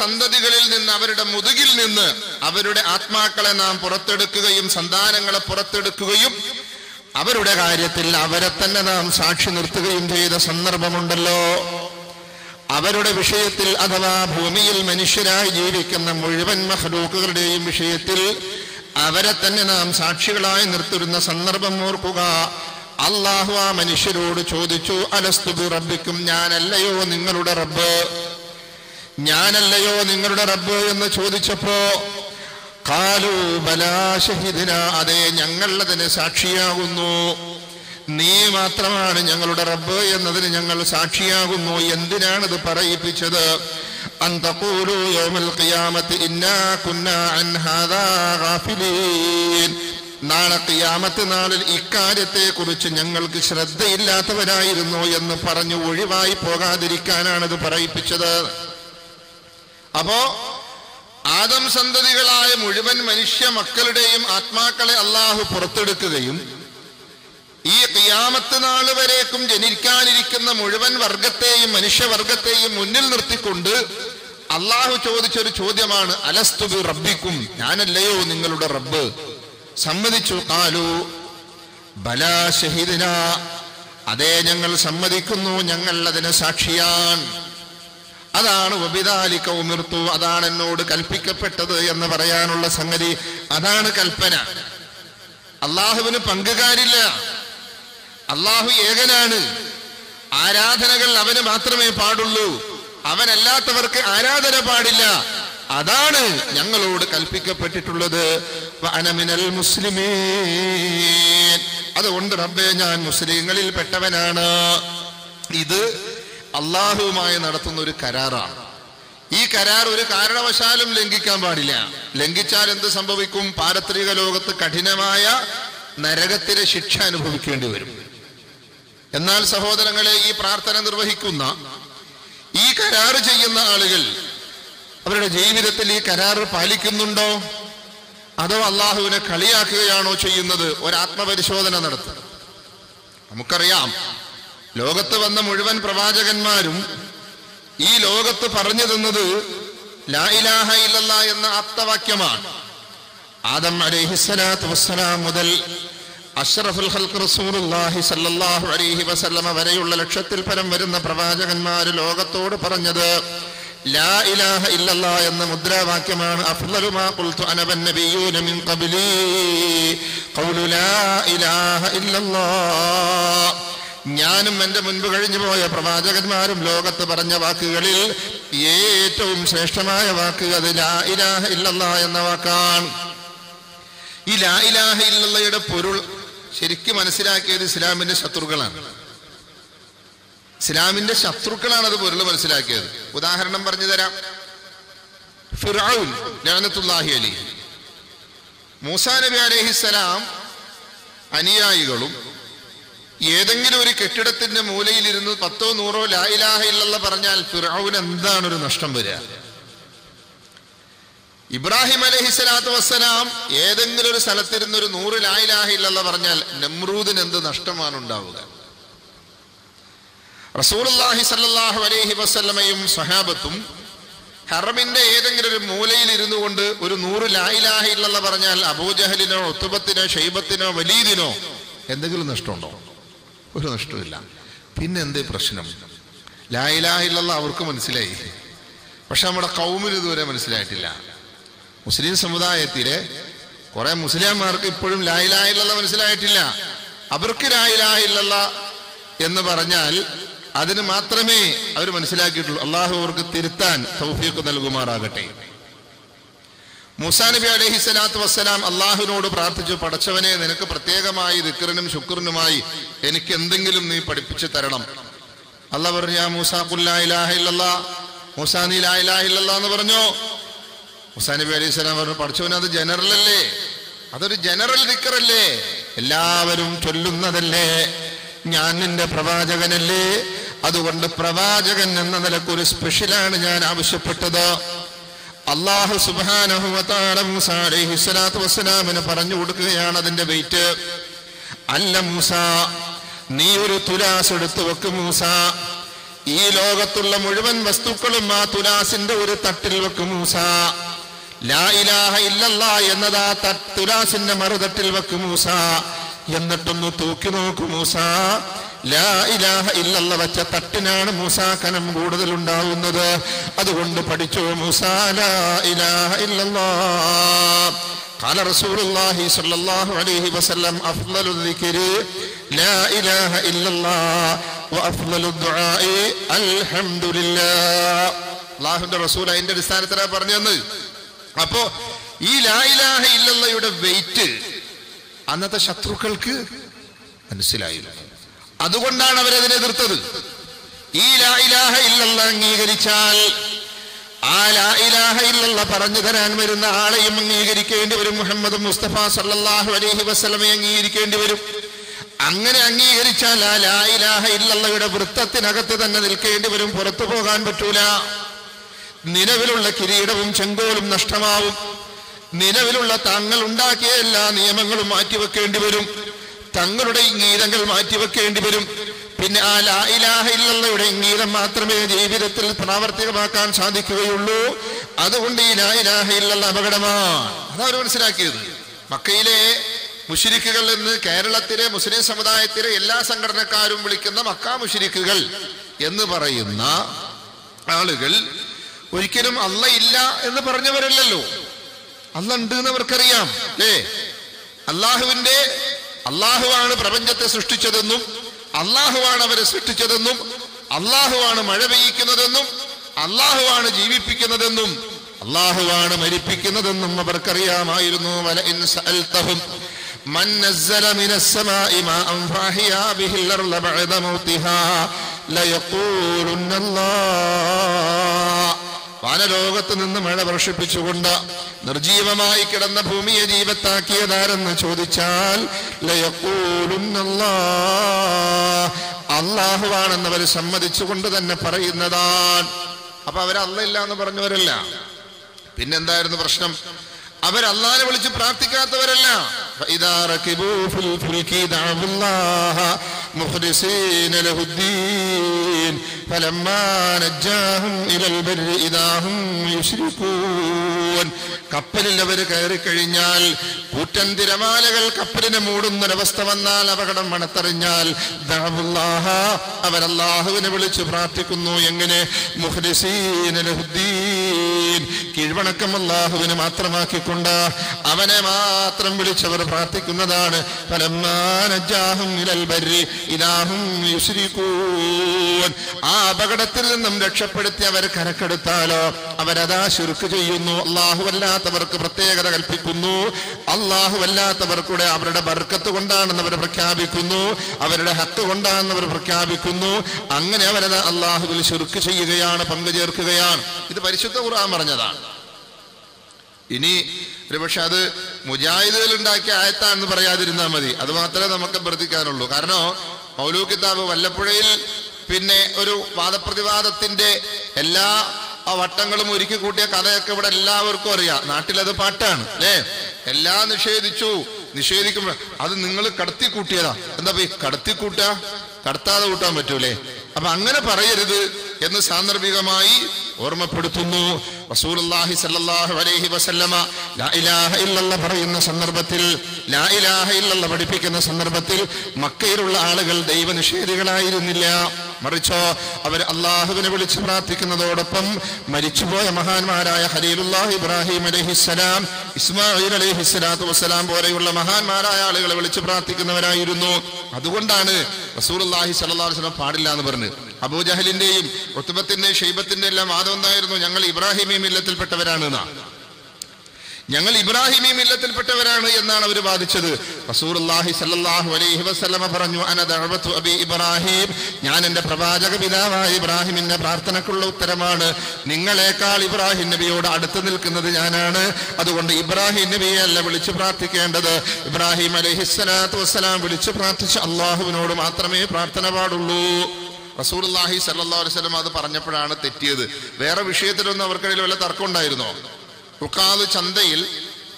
സന്തതികളിൽ നിന്ന്, അവരുടെ മുതുകിൽ നിന്ന് അവരുടെ ആത്മാക്കളെ നാം പുറത്തെടുക്കുകയും സന്താനങ്ങളെ പുറത്തെടുക്കുകയും അവരുടെ കാര്യത്തിൽ അവരെ തന്നെ നാം സാക്ഷി നിർത്തുകയും ചെയ്ത സന്ദർഭമുണ്ടല്ലോ. അവരുടെ വിഷയത്തിൽ അഥവാ ഭൂമിയിൽ മനുഷ്യരായി ജീവിക്കുന്ന മുഴുവൻ മഖ്ലൂക്കുകളുടെയും വിഷയത്തിൽ അവരെ തന്നെ നാം സാക്ഷികളായി നിർത്തുന്ന സന്ദർഭം ഓർക്കുക. അല്ലാഹു ആ മനുഷ്യരോട് ചോദിച്ചു, അലസ്തു ബിറബ്ബിക്കും ഞാനല്ലയോ നിങ്ങളുടെ റബ്ബ്, ഞാനല്ലയോ നിങ്ങളുടെ റബ്ബ് എന്ന് ചോദിച്ചപ്പോ ഖാലൂ ബലാ ശഹിദ്നാ അതെ ഞങ്ങൾ അതിന് സാക്ഷിയാകുന്നു, നീ മാത്രമാണ് ഞങ്ങളുടെ റബ്ബ് എന്നതിന് ഞങ്ങൾ സാക്ഷിയാകുന്നു. എന്തിനാണിത് പറയിപ്പിച്ചത്? അൻ തഖൂലൂ യൗമൽ ഖിയാമത്തി ഇന്നാ കുന്നാ അൻ ഹാദാ ഗാഫിലീൻ നാളെ ഖിയാമത്ത് നാളിൽ ഇക്കാര്യത്തെ കുറിച്ച് ഞങ്ങൾക്ക് ശ്രദ്ധയില്ലാത്തവരായിരുന്നു എന്ന് പറഞ്ഞു ഒഴിവായി പോകാതിരിക്കാനാണിത് പറയിപ്പിച്ചത്. അപ്പോ ആദം സന്തതികളായ മുഴുവൻ മനുഷ്യ മക്കളുടെയും ആത്മാക്കളെ അള്ളാഹു പുറത്തെടുക്കുകയും ഈ ഖിയാമത്ത് നാൾ വരേക്കും ജനിക്കാനിരിക്കുന്ന മുഴുവൻ വർഗത്തെയും മനുഷ്യവർഗത്തെയും മുന്നിൽ നിർത്തിക്കൊണ്ട് അള്ളാഹു ചോദിച്ചൊരു ചോദ്യമാണ്, അലസ്തു ബി റബ്ബിക്കും, ഞാനല്ലയോ നിങ്ങളുടെ റബ്ബ്? സമ്മതിച്ചു. ഖാലു ബലാ ഷഹീദിന, അതേ ഞങ്ങൾ സമ്മതിക്കുന്നു, ഞങ്ങൾ അതിന് സാക്ഷിയാണ്. അതാണ് വബിദാലിക ഉമിർതു, അതാണ് എന്നോട് കൽപ്പിക്കപ്പെട്ടത് എന്ന് പറയാനുള്ള സംഗതി. അതാണ് കൽപ്പന. അള്ളാഹുവിന് പങ്കുകാരില്ല, അള്ളാഹു ഏകനാണ്. ആരാധനകൾ അവന് മാത്രമേ പാടുള്ളൂ, അവനല്ലാത്തവർക്ക് ആരാധന പാടില്ല. അതാണ് ഞങ്ങളോട് കൽപ്പിക്കപ്പെട്ടിട്ടുള്ളത്. വഅന മിനൽ മുസ്ലിമീൻ, അതുകൊണ്ട് റബ്ബേ ഞാൻ മുസ്ലിങ്ങളിൽ പെട്ടവനാണ്. ഇത് അള്ളാഹുവുമായി നടത്തുന്ന ഒരു കരാറാണ്. ഈ കരാർ ഒരു കാരണവശാലും ലംഘിക്കാൻ പാടില്ല. ലംഘിച്ചാൽ എന്ത് സംഭവിക്കും? പാരത്രിക ലോകത്ത് കഠിനമായ നരകത്തിലെ ശിക്ഷ അനുഭവിക്കേണ്ടി വരും. എന്നാൽ സഹോദരങ്ങളെ, ഈ പ്രാർത്ഥന നിർവഹിക്കുന്ന, ഈ കരാറ് ചെയ്യുന്ന ആളുകൾ അവരുടെ ജീവിതത്തിൽ ഈ കരാറ് പാലിക്കുന്നുണ്ടോ, അതോ അള്ളാഹുവിനെ കളിയാക്കുകയാണോ ചെയ്യുന്നത്? ഒരാത്മപരിശോധന നടത്തുക. നമുക്കറിയാം, ലോകത്ത് വന്ന മുഴുവൻ പ്രവാചകന്മാരും ഈ ലോകത്ത് പറഞ്ഞു തന്നത് ലാ ഇലാഹ ഇല്ലല്ലാഹ് എന്ന ആപ്തവാക്യമാണ്. ആദം അലൈഹിസ്സലാത്തു വസ്സലാം മുതൽ അഷ്റഫുൽ ഖൽഖ് റസൂലുള്ളാഹി സ്വല്ലല്ലാഹു അലൈഹി വസല്ലമ വരെയുള്ള ലക്ഷത്തിൽ പരം വരുന്ന പ്രവാചകന്മാർ ലോകത്തോട് പറഞ്ഞത് ലാ ഇലാഹ ഇല്ലല്ലാഹ് എന്ന മുദ്രാവാക്യമാണ്. അഫ്ളലു മാ ഖുൽതു അന വന്നബിയ്യൂന മിൻ ഖബ്ലി ഖൗലു ലാ ഇലാഹ ഇല്ലല്ലാഹ്. ഞാനും എൻ്റെ മുൻപ് കഴിഞ്ഞു പോയ പ്രവാചകന്മാരും ലോകത്ത് പറഞ്ഞ വാക്കുകളിൽ ഏറ്റവും ശ്രേഷ്ഠമായ വാക്ക് അത് ലാ ഇലാഹ ഇല്ലല്ലാഹ് എന്ന വാക്കാണ്. ഈ ലാ ഇലാഹ ഇല്ലല്ലാഹയുടെ പൊരുൾ ശരിക്കും മനസ്സിലാക്കിയത് ഇസ്ലാമിന്റെ ശത്രുക്കളാണ്. ഇസ്ലാമിന്റെ ശത്രുക്കളാണ് അത് പൊരുൾ മനസ്സിലാക്കിയത്. ഉദാഹരണം പറഞ്ഞു തരാം. ഫിർഔൻ ലഅനത്തുല്ലാഹി അലൈഹി, മൂസാ നബി അലൈഹിസ്സലാം അനുയായികളും ഏതെങ്കിലും ഒരു കെട്ടിടത്തിന്റെ മൂലയിലിരുന്ന് 10 or 100 ലാ ഇലാഹ ഇല്ലല്ലാഹ് പറഞ്ഞാൽ ഫിർഔന് എന്താണ് ഒരു നഷ്ടം വരിക? ഇബ്രാഹിം അലൈഹിസ്സലാത്തു വസ്സലാം ഏതെങ്കിലും ഒരു സ്ഥലത്തിരുന്ന് ഒരു 100 ലാ ഇലാഹ ഇല്ലല്ലാഹ് പറഞ്ഞാൽ നമ്രൂദിന് എന്ത് നഷ്ടമാണ് ഉണ്ടാവുക? റസൂലുള്ളാഹി സ്വല്ലല്ലാഹു അലൈഹി വസല്ലമയും സ്വഹാബത്തും ഹറമിന്റെ ഏതെങ്കിലും ഒരു മൂലയിൽ ഇരുന്നു കൊണ്ട് ഒരു 100 ലാ ഇലാഹ ഇല്ലല്ലാഹ് പറഞ്ഞാൽ അബൂജഹലിനോ ഉത്ബത്തിനോ ഷൈബത്തിനോ വലീദിനോ എന്തെങ്കിലും നഷ്ടമുണ്ടോ? ഒരു നഷ്ടമില്ല. പിന്നെ എന്തേ പ്രശ്നം? ലാ ഇലാഹ ഇല്ലല്ലാഹ് അവർക്ക് മനസ്സിലായി, പക്ഷെ നമ്മുടെ ഖൗമിന് ഇതുവരെ മനസ്സിലായിട്ടില്ല. മുസ്ലിം സമുദായത്തിലെ കുറെ മുസ്ലിംമാർക്ക് ഇപ്പോഴും ലാ ഇലാഹ ഇല്ലല്ലാഹ് മനസ്സിലായിട്ടില്ല. അവർക്ക് ലാ ഇലാഹ ഇല്ലല്ലാഹ് എന്ന് പറഞ്ഞാൽ അതിന് മാത്രമേ അവർ മനസ്സിലാക്കിയിട്ടുള്ളൂ. അള്ളാഹു അവർക്ക് തിരുത്താൻ തൗഫീഖ് നൽകുമാറാകട്ടെ. മൂസാ നബി അലൈഹിസ്സലാത്തു വസ്സലാം അള്ളാഹുവിനോട് പ്രാർത്ഥിച്ചു, പടച്ചവനെ, നിനക്ക് പ്രത്യേകമായി ദിക്റിനും ശുക്റിനുമായി എനിക്ക് എന്തെങ്കിലും നീ പഠിപ്പിച്ചു തരണം. അള്ളാഹ് പറഞ്ഞു, യാ മൂസാ ഖുൽ ലാ ഇലാഹ ഇല്ലല്ലാഹ്, മൂസാ നീ ലാ ഇലാഹ ഇല്ലല്ലാഹ് എന്ന് പറഞ്ഞു. മൂസാ നബി അലൈഹിസ്സലാം പറഞ്ഞു, പടച്ചവനെ, അത് ജനറൽ അല്ലേ, അതൊരു ജനറൽ ദിക്റല്ലേ, എല്ലാവരും ചൊല്ലുന്നതല്ലേ, ഞാൻ നിന്റെ പ്രവാചകനല്ലേ, അതുകൊണ്ട് പ്രവാചകൻ എന്ന നിലക്കൊരു സ്പെഷ്യലാണ് ഞാൻ ആവശ്യപ്പെട്ടത്. അല്ലാഹു സുബ്ഹാനഹു വ തആല മൂസാ അലൈഹിസ്സലാത്തു വസ്സലാമിന് പറഞ്ഞു കൊടുക്കുകയാണ് അതിന്റെ വെയിറ്റ്. അല്ല മൂസ, നീ ഒരു തുലാസ് എടുത്തു വെക്ക് മൂസ, ഈ ലോകത്തുള്ള മുഴുവൻ വസ്തുക്കളും ആ തുലാസിന്റെ ഒരു തട്ടിൽ വെക്ക് മൂസ. ലാ ഇലാഹ ഇല്ലല്ലാഹ് എന്നതാ തുലാസിന്റെ മറുതട്ടിൽ വെക്ക് മൂസ. എന്നിട്ടൊന്ന് തൂക്കി നോക്കൂ മൂസ, ലാ ഇലാഹ ഇല്ലല്ലാഹ് വെച്ച തട്ടിനാണ് മൂസ കനം കൂടുതൽ ഉണ്ടാവുന്നത്. അതുകൊണ്ട് പഠിച്ചോ മൂസ ലാ ഇലാഹ ഇല്ലല്ലാഹ്. ഖാല റസൂലുള്ളാഹി സ്വല്ലല്ലാഹു അലൈഹി വസല്ലം അഫ്ളലു ദിക്രി ലാ ഇലാഹ ഇല്ലല്ലാഹ് വ അഫ്ളലു ദുആഇ അൽഹംദുലില്ലാഹ്. അല്ലാഹുവിന്റെ റസൂൽ അതിന്റെ അടിസ്ഥാനത്തിലാണ് പറഞ്ഞത്. അപ്പോ ഈ ലാ ഇലാഹ ഇല്ലല്ലാഹയുടെ വെയിറ്റ് അന്നത്തെ ശത്രുക്കൾക്ക് മനസ്സിലായില്ല. അതുകൊണ്ടാണ് അവരതിനെ എതിർത്തത്. ഈ ലാ ഇലാഹ ഇല്ലല്ലാഹ് അംഗീകരിച്ചാൽ ആ ലാ ഇലാഹ ഇല്ലല്ലാഹ് പറഞ്ഞു തരാൻ വരുന്ന ആളെയും അംഗീകരിക്കേണ്ടി വരും. മുഹമ്മദ് മുസ്തഫ സല്ലല്ലാഹു അലൈഹി വസല്ലമയെ അംഗീകരിക്കേണ്ടി വരും. അങ്ങനെ അംഗീകരിച്ചാൽ ആ ലാ ഇലാഹ ഇല്ലല്ലാഹയുടെ വൃത്തത്തിനകത്ത് തന്നെ നിൽക്കേണ്ടി വരും, പുറത്തു പോകാൻ പറ്റൂല. നിലവിലുള്ള കിരീടവും ചെങ്കോലും നഷ്ടമാവും. നിലവിലുള്ള തങ്ങൾ ഉണ്ടാക്കിയ എല്ലാ നിയമങ്ങളും മാറ്റിവെക്കേണ്ടി വരും. തങ്ങളുടെ ഇംഗീതങ്ങൾ മാറ്റിവെക്കേണ്ടി വരും. പിന്നെ ആ ലാ ഇലാഹ ഇല്ലല്ലയുടെ ഇംഗീതം മാത്രമേ ജീവിതത്തിൽ പ്രാവർത്തികമാക്കാൻ സാധിക്കുകയുള്ളൂ. അതുകൊണ്ട് ഈ ലാ ഇലാഹ ഇല്ലല്ല അപകടമാണ്. അതവർ മനസ്സിലാക്കിയത്. മക്കയിലെ മുശ്രിക്കുകൾ എന്ന് കേരളത്തിലെ മുസ്ലിം സമുദായത്തിലെ എല്ലാ സംഘടനക്കാരും വിളിക്കുന്ന മക്ക മുശ്രിക്കുകൾ എന്ന് പറയുന്ന ആളുകൾ ഒരിക്കലും അല്ല ഇല്ല എന്ന് പറഞ്ഞവരല്ലല്ലോ. അല്ല ഉണ്ട് എന്ന് അവർക്കറിയാം അല്ലേ? അള്ളാഹുവാണ് പ്രപഞ്ചത്തെ സൃഷ്ടിച്ചതെന്നും അള്ളാഹുവാണ് അവരെ സൃഷ്ടിച്ചതെന്നും അള്ളാഹുവാണ് മഴ പെയ്യിക്കുന്നതെന്നും അള്ളാഹുവാണ് ജീവിപ്പിക്കുന്നതെന്നും അള്ളാഹുവാണ് മരിപ്പിക്കുന്നതെന്നും അവർക്കറിയാമായിരുന്നു. വലഇൻ സഅൽതഹും മൻ നസ്സല മിനസ് സമാഇ മാഅൻ ഫഅഹ്യാ ബിഹിൽ അർള ബഅദ മൗതിഹാ ലയഖൂലുന്ന അല്ലാഹ്. വാനലോകത്ത് നിന്ന് മഴ വർഷിപ്പിച്ചുകൊണ്ട് നിർജീവമായി കിടന്ന ഭൂമിയെ ജീവത്താക്കിയതാരെന്ന് ചോദിച്ചാൽ ലയഖൂലുന്ന അല്ലാഹ്, അല്ലാഹുവാണെന്നവർ സമ്മതിച്ചുകൊണ്ട് തന്നെ പറയുന്നതാണ്. അപ്പൊ അവരല്ല ഇല്ല എന്ന് പറഞ്ഞവരല്ല. പിന്നെന്തായിരുന്നു പ്രശ്നം? അവർ അല്ലാഹനെ വിളിച്ച് പ്രാർത്ഥിക്കാത്തവരല്ല. ഫഇദാ റകിബൂ ഫിൽ ഫുൽകി ദഅവുല്ലാഹ മുഖ്ലിസീന ലഹുദ്ദീൻ ഫലമ്മാ നജ്ജാഹും ഇലൽ ബർരി ഇദാ ഹും യുശ്രികൂൻ. കപ്പലിൽ അവർ കയറി കഴിഞ്ഞാൽ കൂറ്റൻ തിരമാലകൾ കപ്പലിനെ മൂടുന്നൊരവസ്ഥ വന്നാൽ, അപകടം മണത്തറിഞ്ഞാൽ ദഅവുല്ലാഹ, അവർ അല്ലാഹുവിനെ വിളിച്ച് പ്രാർത്ഥിക്കുന്നു. എങ്ങനെ? മുഖ്ലിസീന ലഹുദ്ദീൻ, കീഴ്വണക്കം അല്ലാഹുവിനെ മാത്രമാക്കിക്കൊണ്ട് അവനെ മാത്രം വിളിച്ചവർ പ്രാർത്ഥിക്കുന്നതാണ്. ഫലമ്മാ നജ്ജാഹും ഇലൽ ബർരി ഇദാ ഹും യുശ്രികൂൻ. ആ അപകടത്തിൽ നിന്നും രക്ഷപ്പെടുത്തി അവർ കരക്കെടുത്താലോ അവരതാ ശിർക്ക് ചെയ്യുന്നു. അല്ലാഹുവല്ലാത്തവർക്ക് പ്രത്യേകത കൽപ്പിക്കുന്നു. അല്ലാഹുവല്ലാത്തവർക്കൂടെ അവരുടെ ബർക്കത്ത് കൊണ്ടാണെന്ന് അവർ പ്രഖ്യാപിക്കുന്നു, അവരുടെ ഹക്ക് കൊണ്ടാണെന്ന് അവർ പ്രഖ്യാപിക്കുന്നു. അങ്ങനെ അവരത് അല്ലാഹുവിൽ ശിർക്ക് ചെയ്യുകയാണ്, പങ്കുചേർക്കുകയാണ്. ഇത് പരിശുദ്ധ ഖുർആൻ പറഞ്ഞതാണ്. ഇനി ഒരുപക്ഷെ അത് മുജാഹിദുകൾ ഉണ്ടാക്കിയ ആയത്താണെന്ന് പറയാതിരുന്നാൽ മതി. അത് മാത്രമേ നമുക്ക് അഭ്യർത്ഥിക്കാനുള്ളൂ. കാരണം മൗലൂദ് കിതാബ് വല്ലപ്പുഴയിൽ പിന്നെ ഒരു വാദപ്രതിവാദത്തിന്റെ എല്ലാ വട്ടങ്ങളും ഒരുക്കി കൂട്ടിയ കഥയൊക്കെ ഇവിടെ എല്ലാവർക്കും അറിയാം. നാട്ടിലത് പാട്ടാണ് അല്ലേ? എല്ലാം നിഷേധിക്കുമ്പോൾ അത് നിങ്ങൾ കടത്തി കൂട്ടിയതാ. എന്താ പോയി കടത്തിക്കൂട്ടുക? കടത്താതെ കൂട്ടാൻ പറ്റൂലേ? അപ്പൊ അങ്ങനെ പറയരുത് എന്ന് സാന്ദർഭികമായി ഓർമ്മപ്പെടുത്തുന്നു. റസൂലുള്ളാഹി സ്വല്ലല്ലാഹു അലൈഹി വസല്ലമ ലാ ഇലാഹ ഇല്ലല്ലാഹ് പറയുന്ന സന്ദർഭത്തിൽ, ലാ ഇലാഹ ഇല്ലല്ലാഹ് പഠിപ്പിക്കുന്ന സന്ദർഭത്തിൽ മക്കയിലുള്ള ആളുകൾ ദൈവനിഷേധികളായിരുന്നില്ല. മറിച്ചോ അവർ അള്ളാഹുവിനെ വിളിച്ച് പ്രാർത്ഥിക്കുന്നതോടൊപ്പം മരിച്ചുപോയ മഹാന്മാരായ ഖലീലുല്ലാഹി ഇബ്രാഹിം അലൈഹിസ്സലാം, ഇസ്മാഈൽ അലൈഹിസ്സലാത്തു വസ്സലാം പോലെയുള്ള മഹാന്മാരായ ആളുകളെ വിളിച്ച് പ്രാർത്ഥിക്കുന്നവരായിരുന്നു. അതുകൊണ്ടാണ് റസൂലുള്ളാഹി സ്വല്ലല്ലാഹു അലൈഹി വസല്ലം പാടില്ല എന്ന് പറഞ്ഞു. അബൂജഹലിന്റെയും ഉത്ബത്തിന്റെയും ഷൈബത്തിന്റെ എല്ലാം വാദം എന്തായിരുന്നു? ഞങ്ങൾ ഇബ്രാഹിമി മില്ലത്തിൽപ്പെട്ടവരാണ് എന്നാണ് അവർ വാദിച്ചത്. റസൂലുള്ളാഹി സ്വല്ലല്ലാഹു അലൈഹി വസല്ലം പറഞ്ഞു, അന ദഅവതു അബി ഇബ്രാഹിം, ഞാൻ എന്റെ പ്രവാചക പിതാവായ ഇബ്രാഹിമിന്റെ പ്രാർത്ഥനക്കുള്ള ഉത്തരമാണ്. നിങ്ങളെക്കാൾ ഇബ്രാഹിം നബിയോട് അടുത്ത് നിൽക്കുന്നത് ഞാനാണ്. അതുകൊണ്ട് ഇബ്രാഹിം നബിയെ അല്ല വിളിച്ചു പ്രാർത്ഥിക്കേണ്ടത്. ഇബ്രാഹിം അലൈഹിസ്സലാത്തു വസ്സലാം വിളിച്ചു പ്രാർത്ഥിച്ച അള്ളാഹുവിനോട് മാത്രമേ പ്രാർത്ഥന പാടുള്ളൂ. റസൂലുള്ളാഹി സ്വല്ലല്ലാഹു അലൈഹി വസല്ലം അത് പറഞ്ഞപ്പോഴാണ് തെറ്റിയത്. വേറെ വിഷയത്തിലൊന്നും അവർക്കിടയിൽ വല്ല തർക്കം ഉണ്ടായിരുന്നോ? ഉഖാദ് ചന്തയിൽ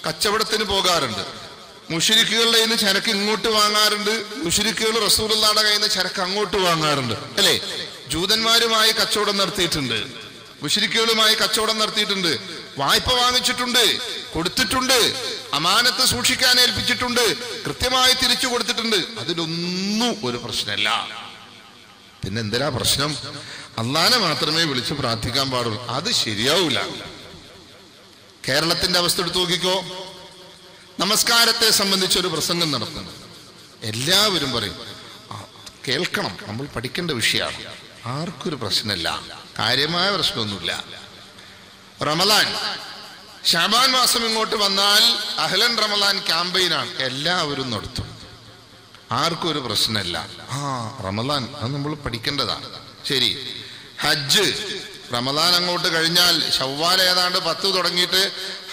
കച്ചവടത്തിന് പോകാറുണ്ട്. മുശ്രിക്കുകളുടെ കയ്യിൽ നിന്ന് ചരക്ക് ഇങ്ങോട്ട് വാങ്ങാറുണ്ട്, മുശ്രിക്കുകൾ റസൂലുള്ളാഹിയുടെ കയ്യിൽ നിന്ന് ചരക്ക് അങ്ങോട്ട് വാങ്ങാറുണ്ട് അല്ലേ? ജൂതന്മാരുമായി കച്ചവടം നടത്തിയിട്ടുണ്ട്, മുശ്രിക്കുകളുമായി കച്ചവടം നടത്തിയിട്ടുണ്ട്, വായ്പ വാങ്ങിച്ചിട്ടുണ്ട്, കൊടുത്തിട്ടുണ്ട്, അമാനത്ത് സൂക്ഷിക്കാൻ ഏൽപ്പിച്ചിട്ടുണ്ട്, കൃത്യമായി തിരിച്ചു കൊടുത്തിട്ടുണ്ട്. അതിലൊന്നും ഒരു പ്രശ്നമല്ല. പിന്നെ എന്തിനാ പ്രശ്നം? അള്ളാനെ മാത്രമേ വിളിച്ച് പ്രാർത്ഥിക്കാൻ പാടുള്ളൂ. അത് ശരിയാവൂല. കേരളത്തിന്റെ അവസ്ഥ എടുത്തു നോക്കിക്കോ. നമസ്കാരത്തെ സംബന്ധിച്ചൊരു പ്രസംഗം നടത്തുന്നു. എല്ലാവരും പറയും കേൾക്കണം, നമ്മൾ പഠിക്കേണ്ട വിഷയമാണ്, ആർക്കൊരു പ്രശ്നമില്ല, കാര്യമായ പ്രശ്നമൊന്നുമില്ല. റമളാൻ ശഅബാൻ മാസം ഇങ്ങോട്ട് വന്നാൽ അഹ്ലൻ റമളാൻ ക്യാമ്പയിനാണ്, എല്ലാവരും നടത്തും, ആർക്കും ഒരു പ്രശ്നമില്ല. റമളാൻ അത് നമ്മൾ പഠിക്കേണ്ടതാണ്. ശരി, ഹജ്ജ് റമളാൻ അങ്ങോട്ട് കഴിഞ്ഞാൽ ശവ്വാൽ ഏതാണ്ട് 10 തുടങ്ങിയിട്ട്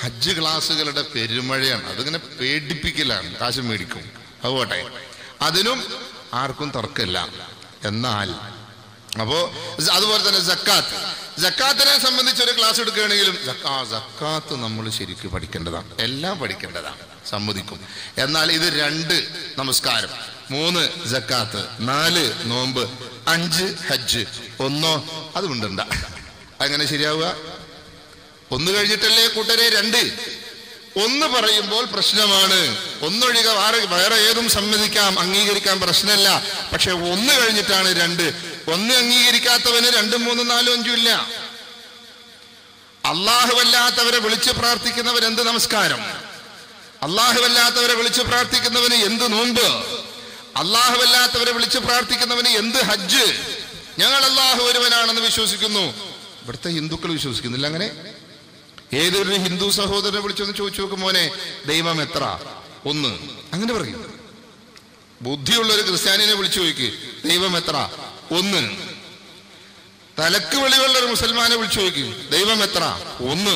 ഹജ്ജ് ക്ലാസ്സുകളുടെ പെരുമഴയാണ്. അതിങ്ങനെ പേടിപ്പിക്കലാണ്, കാശ് മേടിക്കും. അതുപോട്ടെ, അതിനും ആർക്കും തർക്കമില്ല. എന്നാൽ അപ്പോ അതുപോലെ തന്നെ ജക്കാത്തിനെ സംബന്ധിച്ചൊരു ക്ലാസ് എടുക്കുകയാണെങ്കിലും ജക്കാത്ത് നമ്മൾ ശരിക്കും പഠിക്കേണ്ടതാണ്, എല്ലാം പഠിക്കേണ്ടതാണ്, സമ്മതിക്കും. എന്നാൽ ഇത് 2 നമസ്കാരം, 3 സക്കാത്ത്, 4 നോമ്പ്, 5 ഹജ്ജ്, 1 അത് ഉണ്ടണ്ട. അങ്ങനെ ശരിയാവുക? 1 കഴിഞ്ഞിട്ടല്ലേ കൂട്ടരെ 2. 1 പറയുമ്പോൾ പ്രശ്നമാണ്. 1 ഒഴികെ വേറെ ഏതും സമ്മതിക്കാം, അംഗീകരിക്കാൻ പ്രശ്നമല്ല. പക്ഷെ 1 കഴിഞ്ഞിട്ടാണ് 2. 1 അംഗീകരിക്കാത്തവന് 2, 3, 4, 5 ഇല്ല. അല്ലാഹുവല്ലാത്തവരെ വിളിച്ചു പ്രാർത്ഥിക്കുന്നവൻ എന്ത് നമസ്കാരം? അല്ലാഹുവല്ലാത്തവരെ വിളിച്ചു പ്രാർത്ഥിക്കുന്നവന് എന്ത് നോമ്പ്? അല്ലാഹുവല്ലാത്തവരെ വിളിച്ചു പ്രാർത്ഥിക്കുന്നവന് എന്ത് ഹജ്ജ്? ഞങ്ങൾ അല്ലാഹു ഒരുവനാണെന്ന് വിശ്വസിക്കുന്നു. ഇവിടുത്തെ ഹിന്ദുക്കൾ വിശ്വസിക്കുന്നില്ല അങ്ങനെ. ഏതൊരു ഹിന്ദു സഹോദരനെ വിളിച്ചൊന്ന് ചോദിച്ചു നോക്കും, മോനെ ദൈവം എത്ര? 1. അങ്ങനെ പറയും. ബുദ്ധിയുള്ള ഒരു ക്രിസ്ത്യാനിനെ വിളിച്ചു ചോദിക്ക്, ദൈവം എത്ര? 1. തലക്ക് വെളിവുള്ള ഒരു മുസൽമാനെ വിളിച്ചു ചോദിക്ക്, ദൈവം എത്ര? 1.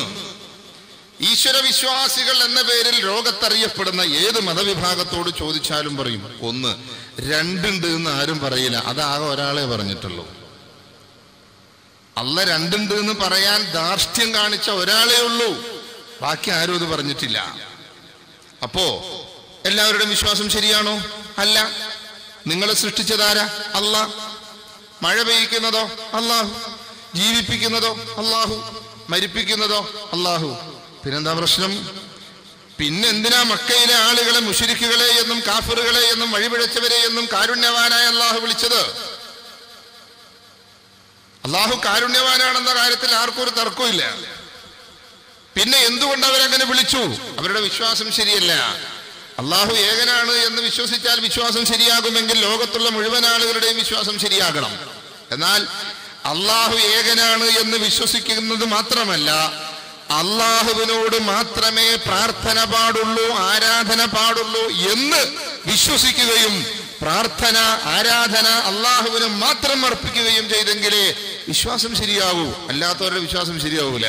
ഈശ്വര വിശ്വാസികൾ എന്ന പേരിൽ ലോകത്തറിയപ്പെടുന്ന ഏത് മതവിഭാഗത്തോട് ചോദിച്ചാലും പറയും 1. 2 ഉണ്ട് എന്ന് ആരും പറയില്ല. അതാകെ ഒരാളെ പറഞ്ഞിട്ടുള്ളൂ. അല്ല 2 ഉണ്ട് എന്ന് പറയാൻ ധാർഷ്ട്യം കാണിച്ച ഒരാളേ ഉള്ളൂ. ബാക്കി ആരും ഇത് പറഞ്ഞിട്ടില്ല. അപ്പോ എല്ലാവരുടെയും വിശ്വാസം ശരിയാണോ? അല്ല. നിങ്ങളെ സൃഷ്ടിച്ചതാരാ? അല്ലാഹ്. മഴ പെയ്യിക്കുന്നതോ? അല്ലാഹു. ജീവിപ്പിക്കുന്നതോ? അല്ലാഹു. മരിപ്പിക്കുന്നതോ? അല്ലാഹു. പിന്നെന്താ പ്രശ്നം? പിന്നെന്തിനാ മക്കയിലെ ആളുകളെ മുശ്രിക്കുകളെ എന്നും കാഫിറുകളെ എന്നും വഴിപിഴച്ചവരെ എന്നും കാരുണ്യവാനായ അല്ലാഹു വിളിച്ചത്? അല്ലാഹു കാരുണ്യവാനാണെന്ന കാര്യത്തിൽ ആർക്കും ഒരു തർക്കമില്ല. പിന്നെ എന്തുകൊണ്ട് അവരങ്ങനെ വിളിച്ചു? അവരുടെ വിശ്വാസം ശരിയല്ല. അല്ലാഹു ഏകനാണ് എന്ന് വിശ്വസിച്ചാൽ വിശ്വാസം ശരിയാകുമെങ്കിൽ ലോകത്തുള്ള മുഴുവൻ ആളുകളുടെയും വിശ്വാസം ശരിയാകണം. എന്നാൽ അല്ലാഹു ഏകനാണ് എന്ന് വിശ്വസിക്കുന്നത് മാത്രമല്ല, അല്ലാഹുവിനോട് മാത്രമേ പ്രാർത്ഥന പാടുള്ളൂ, ആരാധന പാടുള്ളൂ എന്ന് വിശ്വസിക്കുകയും പ്രാർത്ഥന ആരാധന അല്ലാഹുവിന് മാത്രം അർപ്പിക്കുകയും ചെയ്തെങ്കിലേ വിശ്വാസം ശരിയാവൂ. അല്ലാത്തവരുടെ വിശ്വാസം ശരിയാവൂല.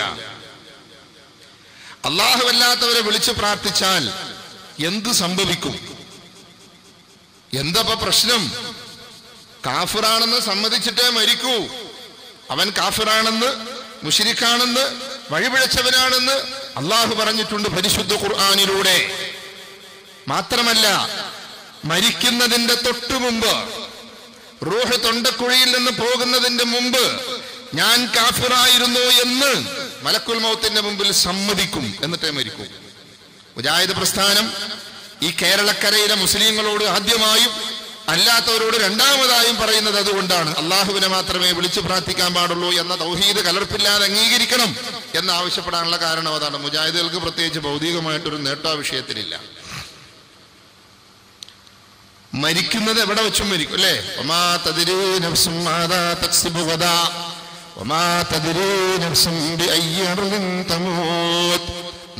അല്ലാഹുവല്ലാത്തവരെ വിളിച്ച് പ്രാർത്ഥിച്ചാൽ എന്ത് സംഭവിക്കും? എന്താ പ്രശ്നം? കാഫിറാണെന്ന് സമ്മതിച്ചിട്ടേ മരിക്കൂ. അവൻ കാഫിറാണെന്ന്, മുശ്രിക്കാണെന്ന്, വഴിപിഴച്ചവനാണെന്ന് അല്ലാഹു പറഞ്ഞിട്ടുണ്ട് പരിശുദ്ധ ഖുർആനിലൂടെ. മാത്രമല്ല, മരിക്കുന്നതിന്റെ തൊട്ടു മുമ്പ്, റൂഹ് തൊണ്ടക്കുഴിയിൽ നിന്ന് പോകുന്നതിന്റെ മുമ്പ് ഞാൻ കാഫിറായിരുന്നു എന്ന് മലക്കുൽ മൗത്തിന്റെ മുമ്പിൽ സമ്മതിക്കും, എന്നിട്ടേ മരിക്കൂ. മുജാഹിദ് പ്രസ്ഥാനം ഈ കേരളക്കരയിലെ മുസ്ലിങ്ങളോട് ആദ്യമായും അല്ലാത്തവരോട് രണ്ടാമതായും പറയുന്നത് അതുകൊണ്ടാണ്. അള്ളാഹുവിനെ മാത്രമേ വിളിച്ചു പ്രാർത്ഥിക്കാൻ പാടുള്ളൂ എന്ന തൗഹീദ് കലർപ്പില്ലാതെ അംഗീകരിക്കണം എന്ന് ആവശ്യപ്പെടാനുള്ള കാരണം അതാണ്. മുജാഹിദുകൾക്ക് പ്രത്യേകിച്ച് ഭൗതികമായിട്ടൊരു നേട്ടം ആ വിഷയത്തിലില്ല. മരിക്കുന്നത് എവിടെ വെച്ചും മരിക്കും അല്ലേ? വമാ തദ്രീ നഫ്സും മാദാ തക്സിബു ഗദാ വമാ തദ്രീ നഫ്സും ബിഅയ്യി അർളിൻ തമൂത്.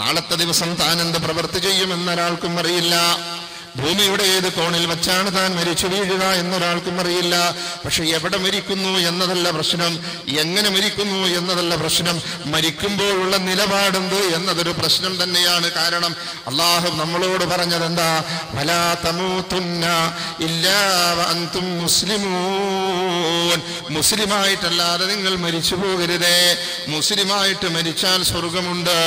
നാളത്തെ ദിവസം താൻ എന്ത് പ്രവൃത്തി ചെയ്യുമെന്ന് ഒരാൾക്കും അറിയില്ല. ഭൂമിയുടെ ഏത് കോണിൽ വെച്ചാണ് താൻ മരിച്ചു വീഴുക എന്നൊരാൾക്കും അറിയില്ല. പക്ഷെ എവിടെ മരിക്കുന്നു എന്നതല്ല പ്രശ്നം, എങ്ങനെ മരിക്കുന്നു എന്നതല്ല പ്രശ്നം, മരിക്കുമ്പോഴുള്ള നിലപാടെന്ത് എന്നതൊരു പ്രശ്നം തന്നെയാണ്. കാരണം അല്ലാഹു നമ്മളോട് പറഞ്ഞത് എന്താ? വലാ തമൂതുന്ന ഇല്ലാ വഅൻതും മുസ്ലിമൂൻ. മുസ്ലിമായിട്ടല്ലാതെ നിങ്ങൾ മരിച്ചു പോകരുതേ. മുസ്ലിമായിട്ട് മരിച്ചാൽ സ്വർഗമുണ്ട്,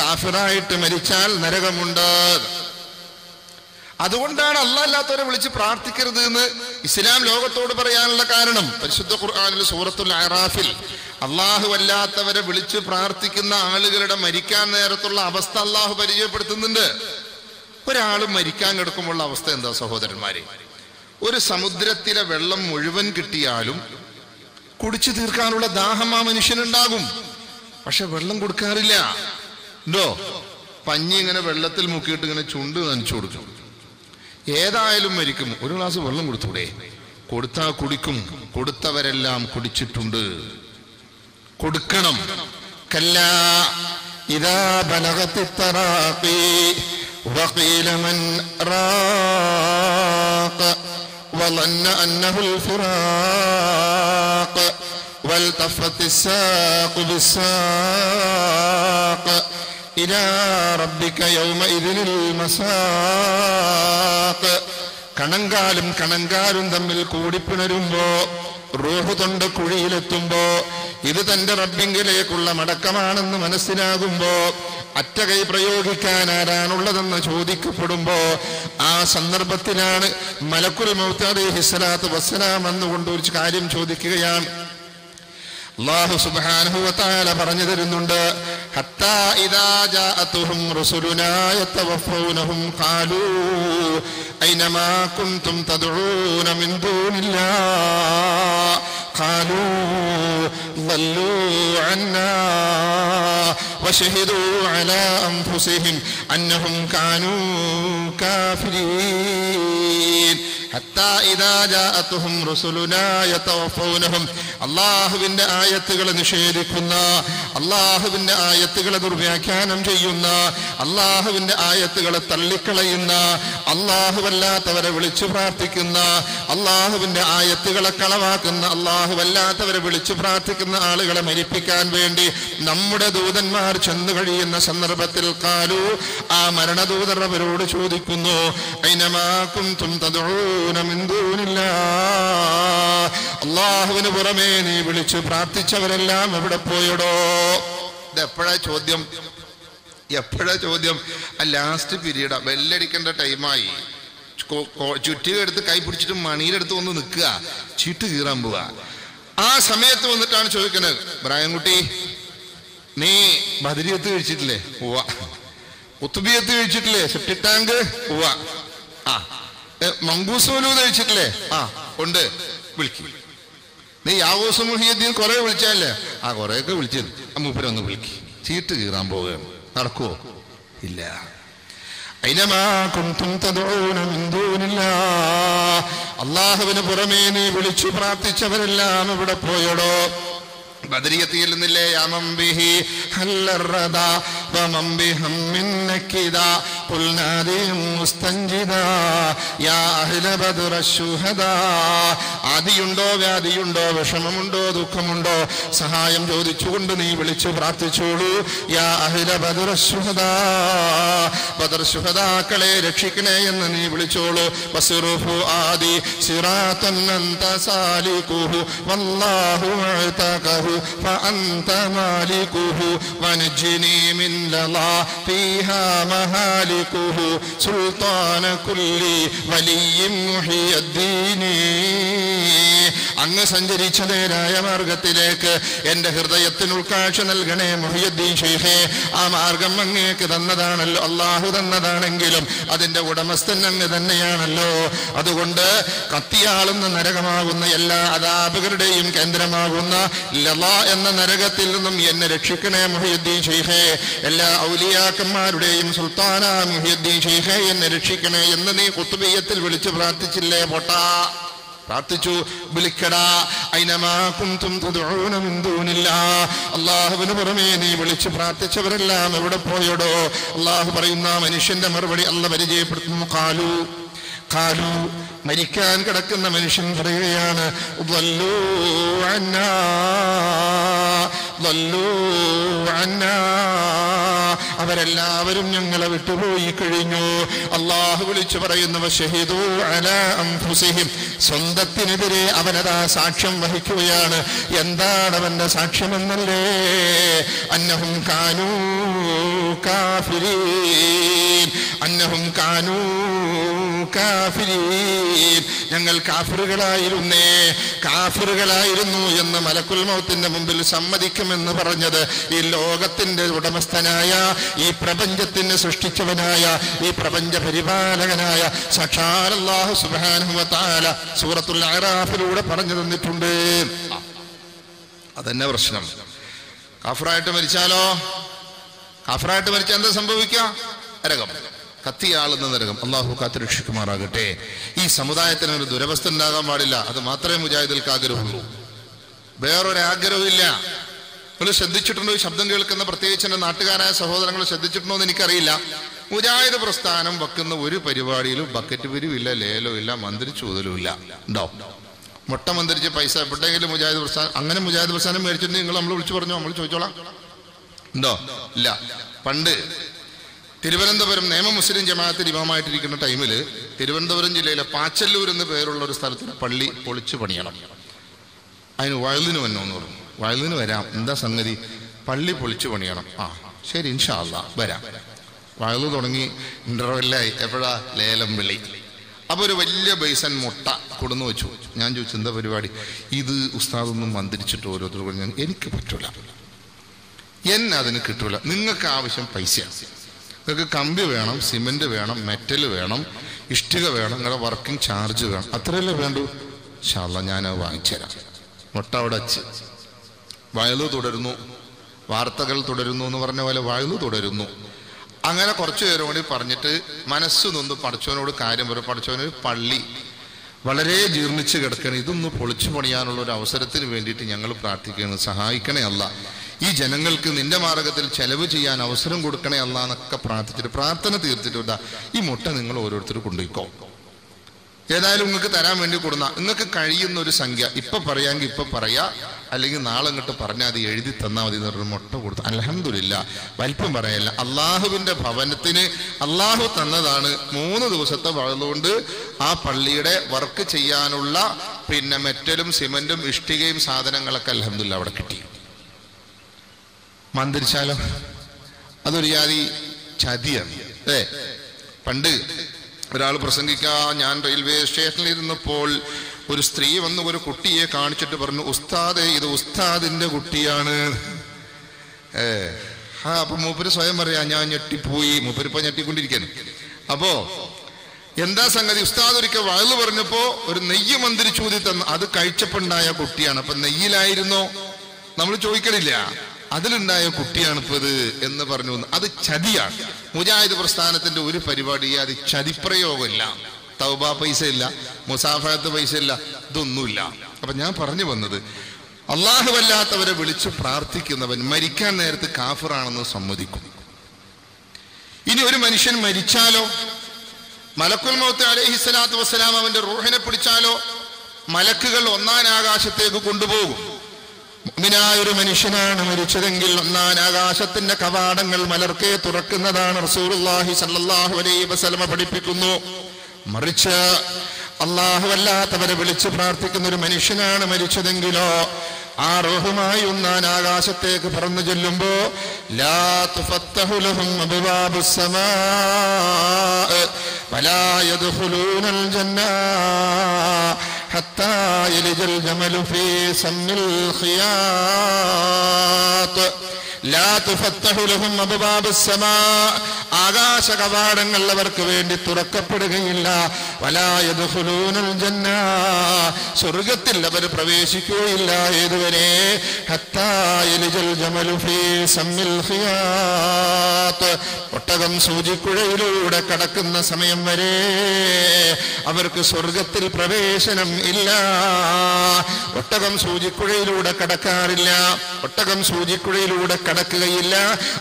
കാഫിറായിട്ട് മരിച്ചാൽ നരകമുണ്ട്. അതുകൊണ്ടാണ് അല്ലാത്തവരെ വിളിച്ച് പ്രാർത്ഥിക്കരുത് എന്ന് ഇസ്ലാം ലോകത്തോട് പറയാനുള്ള കാരണം. പരിശുദ്ധ ഖുർആനിൽ സൂറത്തുൽ അറാഫിൽ അല്ലാഹു അല്ലാത്തവരെ വിളിച്ച് പ്രാർത്ഥിക്കുന്ന ആളുകളുടെ മരിക്കാൻ നേരത്തുള്ള അവസ്ഥ അല്ലാഹു പരിചയപ്പെടുത്തുന്നുണ്ട്. ഒരാൾ മരിക്കാൻ കിടക്കുമ്പോൾ അവസ്ഥ എന്താ സഹോദരന്മാരെ? ഒരു സമുദ്രത്തിലെ വെള്ളം മുഴുവൻ കിട്ടിയാലും കുടിച്ചു തീർക്കാനുള്ള ദാഹം ആ മനുഷ്യനുണ്ടാകും. പക്ഷെ വെള്ളം കൊടുക്കാറില്ല. ഉണ്ടോ? പഞ്ഞി ഇങ്ങനെ വെള്ളത്തിൽ മുക്കിയിട്ട് ഇങ്ങനെ ചുണ്ട് നനച്ചു കൊടുക്കും. ഏതായാലും മരിക്കും. ഒരു ഗ്ലാസ് വെള്ളം കൊടുത്തൂടെ? കൊടുത്താ കുടിക്കും. കൊടുത്തവരെല്ലാം കുടിച്ചിട്ടുണ്ട്. കൊടുക്കണം. കല്ലാ ഇദാ ബലഗത്തി തറാഖി വഖീല മൻ റാഖ വളന്ന അന്നഹുൽ ഫിറാഖ വൽതഫത്തി സാഖു ബിസാഖ إلى ربك يومئذ المساق കണങ്കാലും തമ്മിൽ കൂടിപ്പിണരുമ്പോ, റൂഹ് തൊണ്ട കുഴിയിലെത്തുമ്പോ, ഇത് തന്റെ റബ്ബിങ്കിലേക്കുള്ള മടക്കമാണെന്ന് മനസ്സിലാകുമ്പോ, അറ്റകൈ പ്രയോഗിക്കാൻ ആരാണുള്ളതെന്ന് ചോദിക്കപ്പെടുമ്പോ, ആ സന്ദർഭത്തിലാണ് മലക്കുൽ മൗത്ത് അലൈഹിസ്സലാത്തു വസ്സലാം വന്നുകൊണ്ട് ഒരു കാര്യം ചോദിക്കുകയാണ്. അല്ലാഹു സുബ്ഹാനഹു വ തആല പറഞ്ഞു തരുന്നുണ്ട്, ഹത്താ ഇദാ ജാഅതുഹും റസുലുനാ യതവഫൗനഹും ഖാലൂ ഐനമാ കുൻതും തദ്ഊന മിൻ ദൂനില്ലാഹ് ഖാലൂ ളല്ലൂ അന്നാ വശഹിദൂ അലാ അൻഫുസിഹിം അന്നഹും കാനൂ കാഫിരീൻ. ഹത്താ ഇദാ ജാഅതുഹും റസുലുനാ യതവഫൗനഹും, അല്ലാഹുവിന്റെ ആയത്തുകളെ നിഷേധിക്കുന്ന, അല്ലാഹുവിന്റെ ആയത്തുകളെ ദുർവ്യാഖ്യാനം ചെയ്യുന്ന, അല്ലാഹുവിന്റെ ആയത്തുകളെ തള്ളിക്കളയുന്ന, അല്ലാഹുവല്ലാത്തവരെ വിളിച്ചു പ്രാർത്ഥിക്കുന്ന, അല്ലാഹുവിന്റെ ആയത്തുകളെ കളവാക്കുന്ന, അല്ലാഹുവല്ലാത്തവരെ വിളിച്ചു പ്രാർത്ഥിക്കുന്ന ആളുകളെ മരിപ്പിക്കാൻ വേണ്ടി നമ്മുടെ ദൂതന്മാർ ചെന്നു കഴിയുന്ന സന്ദർഭത്തിൽ ഖാലൂ, ആ മരണദൂതർ അവരോട് ചോദിക്കുന്നു, ഐനമാ കുൻതും തദ്ഊന മിൻ ദൂനില്ലാഹ്, അല്ലാഹുവിന് പുറമേ നീ വിളിച്ചു പ്രാർത്ഥിച്ചവരെല്ലാം എവിടെ പോയടോ? ഇത് എപ്പോഴാ ചോദ്യം? ആ ലാസ്റ്റ് പീരീഡാ, ബെല്ലടിക്കേണ്ട ടൈമായി. ചുറ്റിക എടുത്ത് കൈ പിടിച്ചിട്ട് മണിയിലെടുത്ത് ഒന്ന് നിൽക്കുക, ചീട്ട് കീറാൻ പോവുക. ആ സമയത്ത് വന്നിട്ടാണ് ചോദിക്കുന്നത്, ഇബ്രാഹിംകുട്ടി നീ ബദരിയത്ത് കഴിച്ചിട്ടില്ലേ? ഉവ്വ. കുത്തുബിയത്ത് കഴിച്ചിട്ടില്ലേ? Septic tank? ഉവ്വ. ആ മങ്കൂസോലു കഴിച്ചിട്ടില്ലേ? ആ ഉണ്ട്. വിളിക്കും. നീ യാവൂസ് മുഹിയുദ്ദീൻ കുറെ വിളിച്ചല്ലേ? ആ കുറെയൊക്കെ വിളിച്ചത്. മൂപ്പരൊന്ന് വിളിക്കും. ചീട്ട് കീറാൻ പോവുകയാണ്. നടക്കുവോ? ഇല്ല. ഐനമാ കുൻതും തദ്ഊന മിൻ ദൂനില്ലാഹ്, അല്ലാഹുവിന് പുറമേ നീ വിളിച്ചു പ്രാർത്ഥിച്ചവരെല്ലാം എവിടെ പോയടോ? ബദരിയത്ത് ചെല്ലുന്നില്ലേ? യമം ബിഹി ഹല്ലറദാ വമം ബിഹം മിന്നകിദാ ഖുൽനാദിയും മുസ്തൻജിദാ യാ അഹ്ല ബദർ അശ്ശുഹദാ. ആദിയുണ്ടോ, വ്യാധിയുണ്ടോ, വിഷമമുണ്ടോ, ദുഃഖമുണ്ടോ, സഹായം ചോദിച്ചുകൊണ്ട് നീ വിളിച്ചു പ്രാർത്ഥിച്ചോളൂ. യാ അഹ്ല ബദർ അശ്ശുഹദാ, ബദർ ശുഹദാക്കളെ രക്ഷിക്കണേ എന്ന് നീ വിളിച്ചോളൂ. വസ്റുഫു ആദി സിറാതൻ അൻത സാലികുഹു വല്ലാഹു അഅതഖഹു فأنت مالكه ونجني من لظى فيها مهالكه سلطان كل ولي محي الدين. അങ്ങ് സഞ്ചരിച്ച നേരായ മാർഗത്തിലേക്ക് എന്റെ ഹൃദയത്തിന് ഉൾക്കാഴ്ച നൽകണേ മുഹിയുദ്ദീൻ ശൈഖേ. ആ മാർഗം അങ്ങേക്ക് തന്നതാണല്ലോ, അള്ളാഹു തന്നതാണെങ്കിലും അതിന്റെ ഉടമസ്ഥൻ അങ്ങ് തന്നെയാണല്ലോ. അതുകൊണ്ട് കത്തിയാളുന്ന നരകമാകുന്ന എല്ലാ അദാബുകളുടെയും കേന്ദ്രമാകുന്ന ലള എന്ന നരകത്തിൽ നിന്നും എന്നെ രക്ഷിക്കണേ മുഹിയുദ്ദീൻ ശൈഖേ. എല്ലാ ഔലിയാക്കന്മാരുടെയും സുൽത്താന മുഹിയുദ്ദീൻ ശൈഖേ എന്നെ രക്ഷിക്കണേ എന്ന് നീ ഖുത്ബിയത്തിൽ വിളിച്ചു പ്രാർത്ഥിച്ചില്ലേ? പൊട്ടാ പ്രാർത്ഥിച്ചു. വിളിക്കടാ. ഐനമാ കുൻതും തദ്ഊന മിൻ ദൂനില്ലാഹ്, അല്ലാഹുവിന് പുറമേ നീ വിളിച്ചു പ്രാർത്ഥിച്ചവരെല്ലാം എവിടെ പോയടോ? അല്ലാഹു പറയുന്ന മനുഷ്യന്റെ മറുപടി അല്ലാഹു പരിചയപ്പെടുത്തുന്നു. ഖാലു, മരിക്കാൻ കിടക്കുന്ന മനുഷ്യൻ പറയുകയാണ്, ളല്ലൂ അന്നാ, ളല്ലൂ അന്നാ, അവരെല്ലാവരും ഞങ്ങളെ വിട്ടുപോയി കഴിഞ്ഞു. അല്ലാഹു വിളിച്ചു പറയുന്നു, വശഹിദൂ അലാ അൻഫുസിഹിം, സ്വന്തത്തിനെതിരെ അവനതാ സാക്ഷ്യം വഹിക്കുകയാണ്. എന്താണ് അവന്റെ സാക്ഷ്യമെന്നല്ലേ? അന്നഹും കാനൂ കാഫിരീൻ, അന്നഹും കാനൂ കാഫിരീൻ, ഞങ്ങൾ കാഫിറുകളായിരുന്നു എന്ന് മലക്കുൽ മൗത്തിന്റെ മുമ്പിൽ സമ്മതിക്കുമെന്ന് പറഞ്ഞത് ഈ ലോകത്തിന്റെ ഉടമസ്ഥനായ, ഈ പ്രപഞ്ചത്തിന് സൃഷ്ടിച്ചവനായ, ഈ പ്രപഞ്ച പരിപാലകനായ സാക്ഷാൽ അല്ലാഹു സുബ്ഹാനഹു വ തആല സൂറത്തുൽ അറാഫിലൂടെ പറഞ്ഞു തന്നിട്ടുണ്ട്. അതന്നെ പ്രശ്നം. കാഫിറായിട്ട് മരിച്ചാലോ? കാഫിറായിട്ട് മരിച്ചാൽ എന്താ സംഭവിക്കുക? നരകം, കത്തിയാളുന്ന നരകം. അള്ളാഹു കാത്തുരക്ഷിക്കുമാറാകട്ടെ. ഈ സമുദായത്തിന് ഒരു ദുരവസ്ഥ ഉണ്ടാകാൻ പാടില്ല. അത് മാത്രമേ മുജാഹിദുകൾക്ക് ആഗ്രഹമുള്ളൂ, വേറൊരു ആഗ്രഹമില്ല. നിങ്ങൾ ശ്രദ്ധിച്ചിട്ടുണ്ടോ? ഈ ശബ്ദം കേൾക്കുന്ന പ്രത്യേകിച്ച് എൻ്റെ നാട്ടുകാരായ സഹോദരങ്ങൾ ശ്രദ്ധിച്ചിട്ടുണ്ടോ എന്ന് എനിക്കറിയില്ല. മുജാഹിദ് പ്രസ്ഥാനം വെക്കുന്ന ഒരു പരിപാടിയിലും ബക്കറ്റ് പിരിവില്ല, ലേലോ ഇല്ല, മന്ത്രിച്ചൂതലും ഇല്ല. ഉണ്ടോ? മുട്ട മന്ത്രിച്ച് പൈസ എപ്പോഴെങ്കിലും മുജാഹിദ് പ്രസ്ഥാനം, അങ്ങനെ മുജാഹിദ് പ്രസ്ഥാനം മേടിച്ചിട്ടുണ്ടെങ്കിൽ നിങ്ങൾ നമ്മൾ വിളിച്ചു പറഞ്ഞോ, നമ്മൾ ചോദിച്ചോളാം. ഉണ്ടോ? ഇല്ല. പണ്ട് തിരുവനന്തപുരം നിയമ മുസ്ലിം ജമാഅത്തിൽ ഇമാമായിട്ടിരിക്കുന്ന ടൈമിൽ തിരുവനന്തപുരം ജില്ലയിലെ പാച്ചല്ലൂർ എന്ന് പേരുള്ള ഒരു സ്ഥലത്തിന് പള്ളി പൊളിച്ചു പണിയണം. അതിന് വയലിന് വന്നോന്ന് പറഞ്ഞു. വയലിന് വരാം, എന്താ സംഗതി? പള്ളി പൊളിച്ചു പണിയണം. ആ ശരി, ഇൻഷാ അല്ലാഹ് വരാം. വയല് തുടങ്ങി, ഇന്റർവെല്ലായി. എപ്പോഴാ? ലേലം വിളി. അപ്പൊ ഒരു വലിയ ബൈസൻ മുട്ട കൊടുന്നു വെച്ചു. ഞാൻ ചോദിച്ചു, എന്താ പരിപാടി? ഇത് ഉസ്താദൊന്നും മന്ത്രിച്ചിട്ട് ഓരോരുത്തർ പറഞ്ഞു, എനിക്ക് പറ്റൂല, എന്നെ അതിന് കിട്ടൂല. നിങ്ങൾക്ക് ആവശ്യം പൈസയാണ്. നിങ്ങൾക്ക് കമ്പി വേണം, സിമെന്റ് വേണം, മെറ്റൽ വേണം, ഇഷ്ടിക വേണം, നിങ്ങളുടെ വർക്കിംഗ് ചാർജ് വേണം, അത്രയല്ലേ വേണ്ടൂ? ഇൻഷാ അല്ലാഹ് ഞാനത് വാങ്ങിച്ചുതരാം. മുട്ട അവിടെ വച്ച് വയലു തുടരുന്നു, വാർത്തകൾ തുടരുന്നു എന്ന് പറഞ്ഞ പോലെ വയലു തുടരുന്നു. അങ്ങനെ കുറച്ചു പേരും കൂടി പറഞ്ഞിട്ട് മനസ്സു നൊന്ന് പടച്ചവനോട് കാര്യം പറയും. പടച്ചവന് പള്ളി വളരെ ജീർണിച്ച് കിടക്കണം, ഇതൊന്ന് പൊളിച്ചു പണിയാനുള്ള ഒരു അവസരത്തിന് വേണ്ടിയിട്ട് ഞങ്ങൾ പ്രാർത്ഥിക്കുകയാണ്, സഹായിക്കണേ അല്ല, ഈ ജനങ്ങൾക്ക് നിന്റെ മാർഗത്തിൽ ചെലവ് ചെയ്യാൻ അവസരം കൊടുക്കണേ അല്ല എന്നൊക്കെ പ്രാർത്ഥിച്ചിട്ട് പ്രാർത്ഥന തീർത്തിട്ട് ഈ മുട്ട നിങ്ങൾ ഓരോരുത്തർ കൊണ്ടുപോയിക്കോ, ഏതായാലും നിങ്ങൾക്ക് തരാൻ വേണ്ടി കൊടുന്ന നിങ്ങൾക്ക് കഴിയുന്ന ഒരു സംഖ്യ ഇപ്പൊ പറയാമെങ്കിൽ ഇപ്പൊ പറയാ, അല്ലെങ്കിൽ നാളെ ഇങ്ങോട്ട് പറഞ്ഞാൽ അത് എഴുതി തന്നാൽ മതി എന്ന് പറഞ്ഞ മുട്ട കൊടുത്തു. അൽഹംദുലില്ലാ, വലിപ്പം പറയല്ല, അള്ളാഹുവിന്റെ ഭവനത്തിന് അള്ളാഹു തന്നതാണ്. 3 ദിവസത്തെ വഴലുകൊണ്ട് ആ പള്ളിയുടെ വർക്ക് ചെയ്യാനുള്ള പിന്നെ മെറ്റലും സിമെന്റും ഇഷ്ടികയും സാധനങ്ങളൊക്കെ അൽഹംദുലില്ലാ അവിടെ കിട്ടി. മന്ത്രിച്ചാലോ? അതൊരു ജാതി ചതിയാണ്. പണ്ട് ഒരാൾ പ്രസംഗിക്കാൻ ഞാൻ റെയിൽവേ സ്റ്റേഷനിൽ ഇരുന്നപ്പോൾ ഒരു സ്ത്രീ വന്ന് ഒരു കുട്ടിയെ കാണിച്ചിട്ട് പറഞ്ഞു, ഉസ്താദേ ഇത് ഉസ്താദിന്റെ കുട്ടിയാണ്. അപ്പൊ മൂപ്പര് സ്വയം പറയാ, ഞാൻ ഞെട്ടിപ്പോയി. മൂപ്പരിപ്പോ ഞെട്ടിക്കൊണ്ടിരിക്കുന്നു. അപ്പോ എന്താ സംഗതി? ഉസ്താദ് ഒരിക്കൽ വയല് പറഞ്ഞപ്പോ ഒരു നെയ്യ് മന്ത്രി ചൂതി തന്നു, അത് കഴിച്ചപ്പോണ്ടായ കുട്ടിയാണ്. അപ്പൊ നെയ്യിലായിരുന്നോ? നമ്മൾ ചോദിക്കണില്ല, അതിലുണ്ടായ കുട്ടിയാണ് ഇപ്പൊ ഇത് എന്ന് പറഞ്ഞു. അത് ചതിയാണ്. മുജാഹിദ് പ്രസ്ഥാനത്തിന്റെ ഒരു പരിപാടി അത് ചതിപ്രയോഗമില്ല. തൗബ പൈസ ഇല്ല, മുസാഫത്ത് പൈസ ഇല്ല, ഇതൊന്നുമില്ല. അപ്പൊ ഞാൻ പറഞ്ഞു വന്നത്, അല്ലാഹുവല്ലാത്തവരെ വിളിച്ചു പ്രാർത്ഥിക്കുന്നവൻ മരിക്കാൻ നേരത്ത് കാഫിറാണെന്ന് സമ്മതിക്കും. ഇനി ഒരു മനുഷ്യൻ മരിച്ചാലോ, മലക്കുൽ മൗത്ത് അലൈഹിസ്സലാത്തു വസ്സലാം അവന്റെ റൂഹിനെ പിടിച്ചാലോ, മലക്കുകൾ 1-ാം ആകാശത്തേക്ക് കൊണ്ടുപോകും. മുഅ്മിനായ ഒരു മനുഷ്യനാണ് മരിച്ചതെങ്കിൽ 1-ാം ആകാശത്തിന്റെ കവാടങ്ങൾ മലർക്കെ തുറക്കുന്നതാണ് റസൂലുള്ളാഹി സ്വല്ലല്ലാഹു അലൈഹി വസല്ലം പഠിപ്പിക്കുന്നു. മറിച്ച് അല്ലാഹു അല്ലാത്തവരെ വിളിച്ച് പ്രാർത്ഥിക്കുന്ന ഒരു മനുഷ്യനാണ് മരിച്ചതെങ്കിലോ, ആ റൂഹുമായി 1-ാം ആകാശത്തേക്ക് പറന്നു ചെല്ലുമ്പോ ലാ തുഫത്തഹു ലഹും അബ്വാബുസ് സമാ വലാ യദ്ഖുലൂനൽ ജന്ന ഹത്താ യലിജൽ ജമലു ഫീ സമ്മിൽ ഖിയാത്ത്. ലാ തുഫത്തഹു ലഹും അബ്വാബുസ് സമാ, ആകാശ കവാടങ്ങൾ അവർക്ക് വേണ്ടി തുറക്കപ്പെടുകയില്ല. വലാ യദ്ഖുലൂനൽ ജന്ന, സ്വർഗ്ഗത്തിൽ അവർ പ്രവേശിക്കുകയില്ല. ഏതുവരെ? ഹത്താ യലിജൽ ജമലു ഫീ സമ്മിൽ ഖിയാത്ത്, ഒട്ടകം സൂചിക്കുഴയിലൂടെ കടക്കുന്ന സമയം വരെ അവർക്ക് സ്വർഗ്ഗത്തിൽ പ്രവേശനം ഇല്ല. ഒട്ടകം സൂചിക്കുഴയിലൂടെ കടക്കാറില്ല, ഒട്ടകം സൂചിക്കുഴയിലൂടെ കടക്കുകയില്ല.